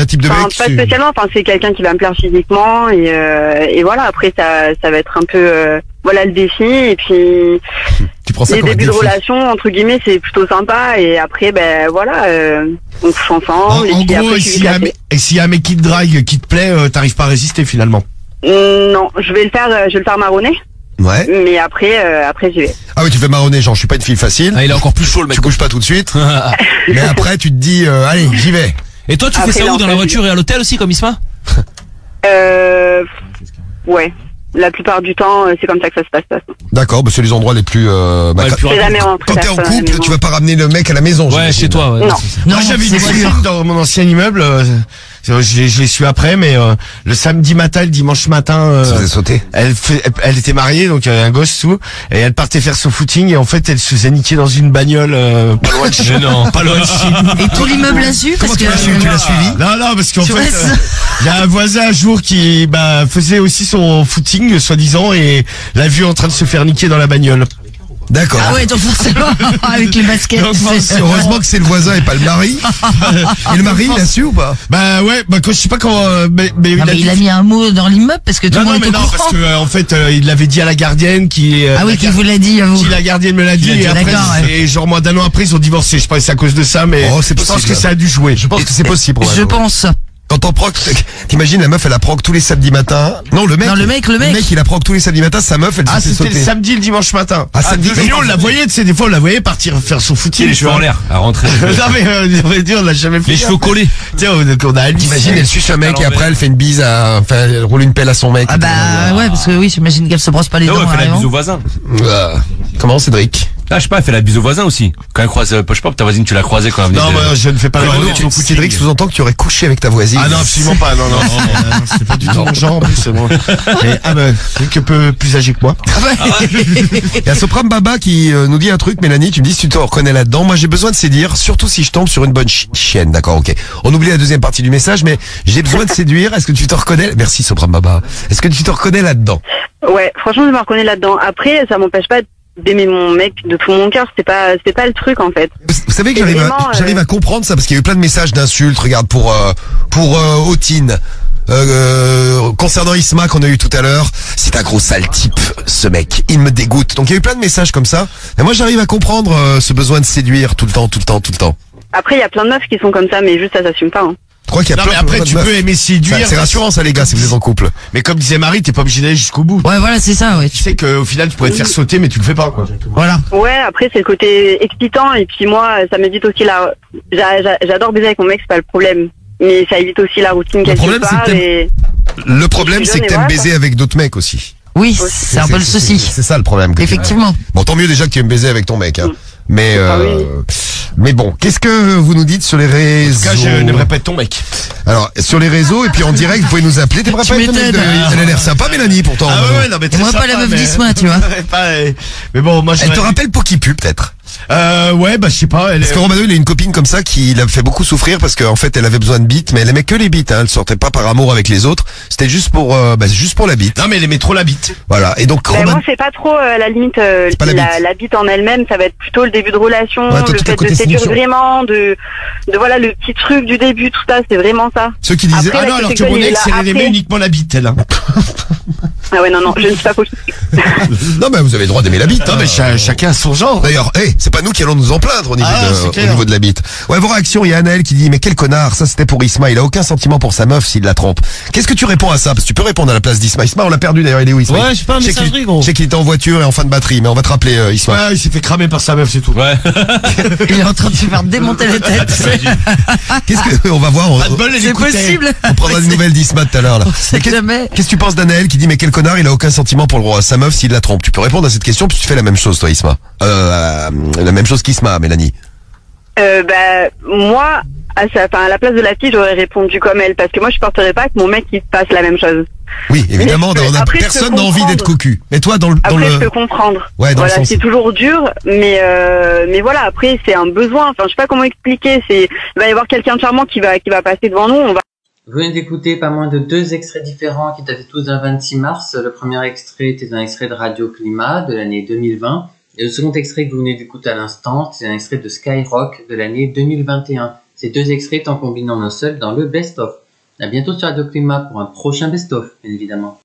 un type de mec? Pas spécialement, enfin, c'est quelqu'un qui va me plaire physiquement, et voilà, après, ça va être un peu, voilà, le défi, et puis, tu prends ça les comme un débuts de défi. relation, entre guillemets, c'est plutôt sympa, et après, ben, voilà, on couche ensemble, En et puis gros, après, et s'il y a un mec qui te drague, qui te plaît, t'arrives pas à résister finalement. Non, je vais le faire marronner. Ouais. Mais après j'y vais. Ah oui, tu fais marronner, genre je suis pas une fille facile. Ah, il est encore plus chaud le mec. Tu couches pas tout de suite. Mais après tu te dis allez, j'y vais. Et toi tu Après, fais ça où, dans la voiture et à l'hôtel aussi comme Isma? Ouais. La plupart du temps, c'est comme ça que ça se passe. D'accord, bah c'est les endroits les plus. C'est jamais rentré quand t'es en personne à la couple, maison. tu vas pas ramener le mec à la maison. Ouais, chez toi. Ouais. Non. Moi j'avais une voisine dans mon ancien immeuble. Je l'ai su après, mais le samedi matin, le dimanche matin, Ça faisait sauter. elle était mariée, donc il y avait un gosse tout, et elle partait faire son footing, et en fait elle se faisait niquer dans une bagnole pas loin de chez Non, pas loin de chez. Et tout l'immeuble l'a su parce que. Tu l'as suivi? Non, parce qu'en Tu fait, restes- il y a un voisin un jour qui faisait aussi son footing, soi-disant, et l'a vu en train de se faire niquer dans la bagnole. D'accord. Ah ouais, donc forcément, avec les baskets. Donc, c'est- Heureusement que c'est le voisin et pas le mari. Et le mari, il a su ou pas? Bah ouais, quand je sais pas comment, mais Non, mais il a mis un mot dans l'immeuble parce que tout le non, monde mais est au non, courant. parce que en fait, il l'avait dit à la gardienne qui. Ah oui, qui vous l'a dit à vous. Qui la gardienne me l'a dit, et après, D'accord, ouais. et genre moins d'un an après, ils ont divorcé. Je pense que c'est à cause de ça, mais Oh, c'est je pense possible. que ça a dû jouer. Je pense que c'est possible. Je pense. Quand on proc, t'imagines la meuf, elle approche tous les samedis matins. Non, le mec. Non, le mec. Le mec, il approche tous les samedis matins. Sa meuf, elle Ah, se fait c'était sauter. le samedi et le dimanche matin. Ah, samedi. Mais on la voyait, tu sais, des fois, on la voyait partir faire son footing. Les cheveux en l'air, à rentrer. Non, mais on va dire, on l'a jamais fait. Les cheveux collés. Tiens, on a halluciné. T'imagines, elle suce un mec et après elle fait une bise elle roule une pelle à son mec. Ah bah ouais, parce que oui, j'imagine qu'elle se brosse pas les Ah dents. ouais, elle fait la vraiment. bise au voisin. Comment, Cédric? Ah, je sais pas, elle fait la bise au voisin aussi. Quand elle croise, je sais pas, ta voisine, tu l'as croisée quand elle venait Non, de- moi, je ne fais pas Alors, le Cédric sous-entend que tu aurais couché avec ta voisine. Ah non, absolument pas, non, c'est pas du tout mon genre, en plus, c'est moi. C'est que peu plus âgé que moi. Il y a Sopram Baba qui nous dit un truc, Mélanie, tu me dis si tu te reconnais là-dedans. Moi, j'ai besoin de séduire, surtout si je tombe sur une bonne chienne. D'accord, ok. On oublie la deuxième partie du message, mais j'ai besoin de séduire. Est-ce que tu te reconnais? Merci Sopram Baba. Est-ce que tu te reconnais là-dedans? Ouais, franchement, je me reconnais là-dedans. Après, ça m'empêche pas d'aimer mon mec de tout mon cœur. C'est pas le truc, en fait. Vous savez que Et j'arrive vraiment, à comprendre ça parce qu'il y a eu plein de messages d'insultes. Regarde pour Otine. Concernant Isma qu'on a eu tout à l'heure, c'est un gros sale type, ce mec. Il me dégoûte. Donc il y a eu plein de messages comme ça. Et moi j'arrive à comprendre ce besoin de séduire tout le temps. Après, il y a plein de meufs qui sont comme ça, mais juste ça s'assume pas. Hein. crois qu'il y a Non, plein mais après, de tu meufs. peux aimer séduire. C'est rassurant, ça, les gars, si vous êtes en couple. Mais comme disait Marie, t'es pas obligé d'aller jusqu'au bout. Ouais, voilà, c'est ça, ouais. Tu sais qu'au final, tu pourrais te faire sauter, mais tu le fais pas, quoi. Voilà. Ouais, après c'est le côté excitant et puis moi ça m'évite aussi j'adore baiser avec mon mec, c'est pas le problème, mais ça évite aussi la routine quelque part. Le problème, c'est que t'aimes baiser avec d'autres mecs aussi. Oui, c'est un peu le souci. C'est ça le problème. Effectivement. Bon, tant mieux déjà que tu aimes baiser avec ton mec, hein. Mais bon, qu'est-ce que vous nous dites sur les réseaux? En tout cas, je n'aimerais pas être ton mec. Alors, sur les réseaux, et puis en direct, vous pouvez nous appeler. T'aimerais pas être ton mec? Elle a l'air sympa, Mélanie, pourtant. Ah ouais, non, mais très Moi, sympa, pas la meuf mais- d'Isma, tu vois. Mais bon, moi, Elle te rappelle Pokipu, peut-être? Ouais, bah, je sais pas. Parce que Romano, il a une copine comme ça qui l'a fait beaucoup souffrir parce qu'en fait, elle avait besoin de bites, mais elle aimait que les bites, hein. Elle sortait pas par amour avec les autres. C'était juste pour la bite. Non, mais elle aimait trop la bite. Voilà. Et donc, Moi c'est pas trop la limite la bite en elle-même, ça va être plutôt le début de relation, Ouais, toi, le tout le fait côté de séduire séduction. vraiment, de voilà le petit truc du début, tout ça, c'est vraiment ça. Ceux qui disaient, Après, Ah non, alors que sexuelle, mon il est ex, là elle aimait après. uniquement la bite, elle. Hein. Ah ouais, non, je ne suis pas possible. non, mais vous avez le droit d'aimer la bite. Non, mais chacun a son genre. D'ailleurs, c'est pas nous qui allons nous en plaindre au niveau, c'est au clair. niveau de la bite. Ouais, vos réactions, il y a Anaël qui dit, mais quel connard, ça c'était pour Isma, il a aucun sentiment pour sa meuf s'il la trompe. Qu'est-ce que tu réponds à ça? Parce que tu peux répondre à la place d'Isma. Isma, on l'a perdu d'ailleurs, il est où Isma? Ouais, je sais pas, Je sais messagerie, qu'il- gros. Je sais qu'il était en voiture et en fin de batterie, mais on va te rappeler, Isma. Ouais, il s'est fait cramer par sa meuf, c'est tout. Ouais. Il est en train de se faire démonter la tête. Qu'est-ce que, on va voir, Pas de bol, elle C'est écoutait. possible. on prendra des nouvelles d'Isma tout à l'heure, là. sait Mais qu'est- jamais. Qu'est-ce que tu penses d'Anaël qui dit, mais quel connard, il a aucun sentiment pour sa meuf s'il la trompe? Tu peux répondre à cette question puis tu fais la même chose, toi, Isma. La même chose qu'Isma, Mélanie. Moi, à la place de la fille, j'aurais répondu comme elle, parce que moi je supporterais pas que mon mec il fasse la même chose. Oui, évidemment, Après, je peux personne n'a envie comprendre. d'être cocu. Mais toi, dans Après, je le... peux comprendre. Ouais, dans le voilà, sens- c'est toujours dur, mais voilà, après, c'est un besoin. Enfin, je sais pas comment expliquer. Il va y avoir quelqu'un de charmant qui va passer devant nous. On va. Vous venez d'écouter pas moins de 2 extraits différents qui dataient tous d'un 26 mars. Le premier extrait était un extrait de Radio Climat de l'année 2020. Et le second extrait que vous venez d'écouter à l'instant, c'est un extrait de Skyrock de l'année 2021. Ces 2 extraits étant combinés en un seul dans le best-of. À bientôt sur Radio Climat pour un prochain best-of, bien évidemment.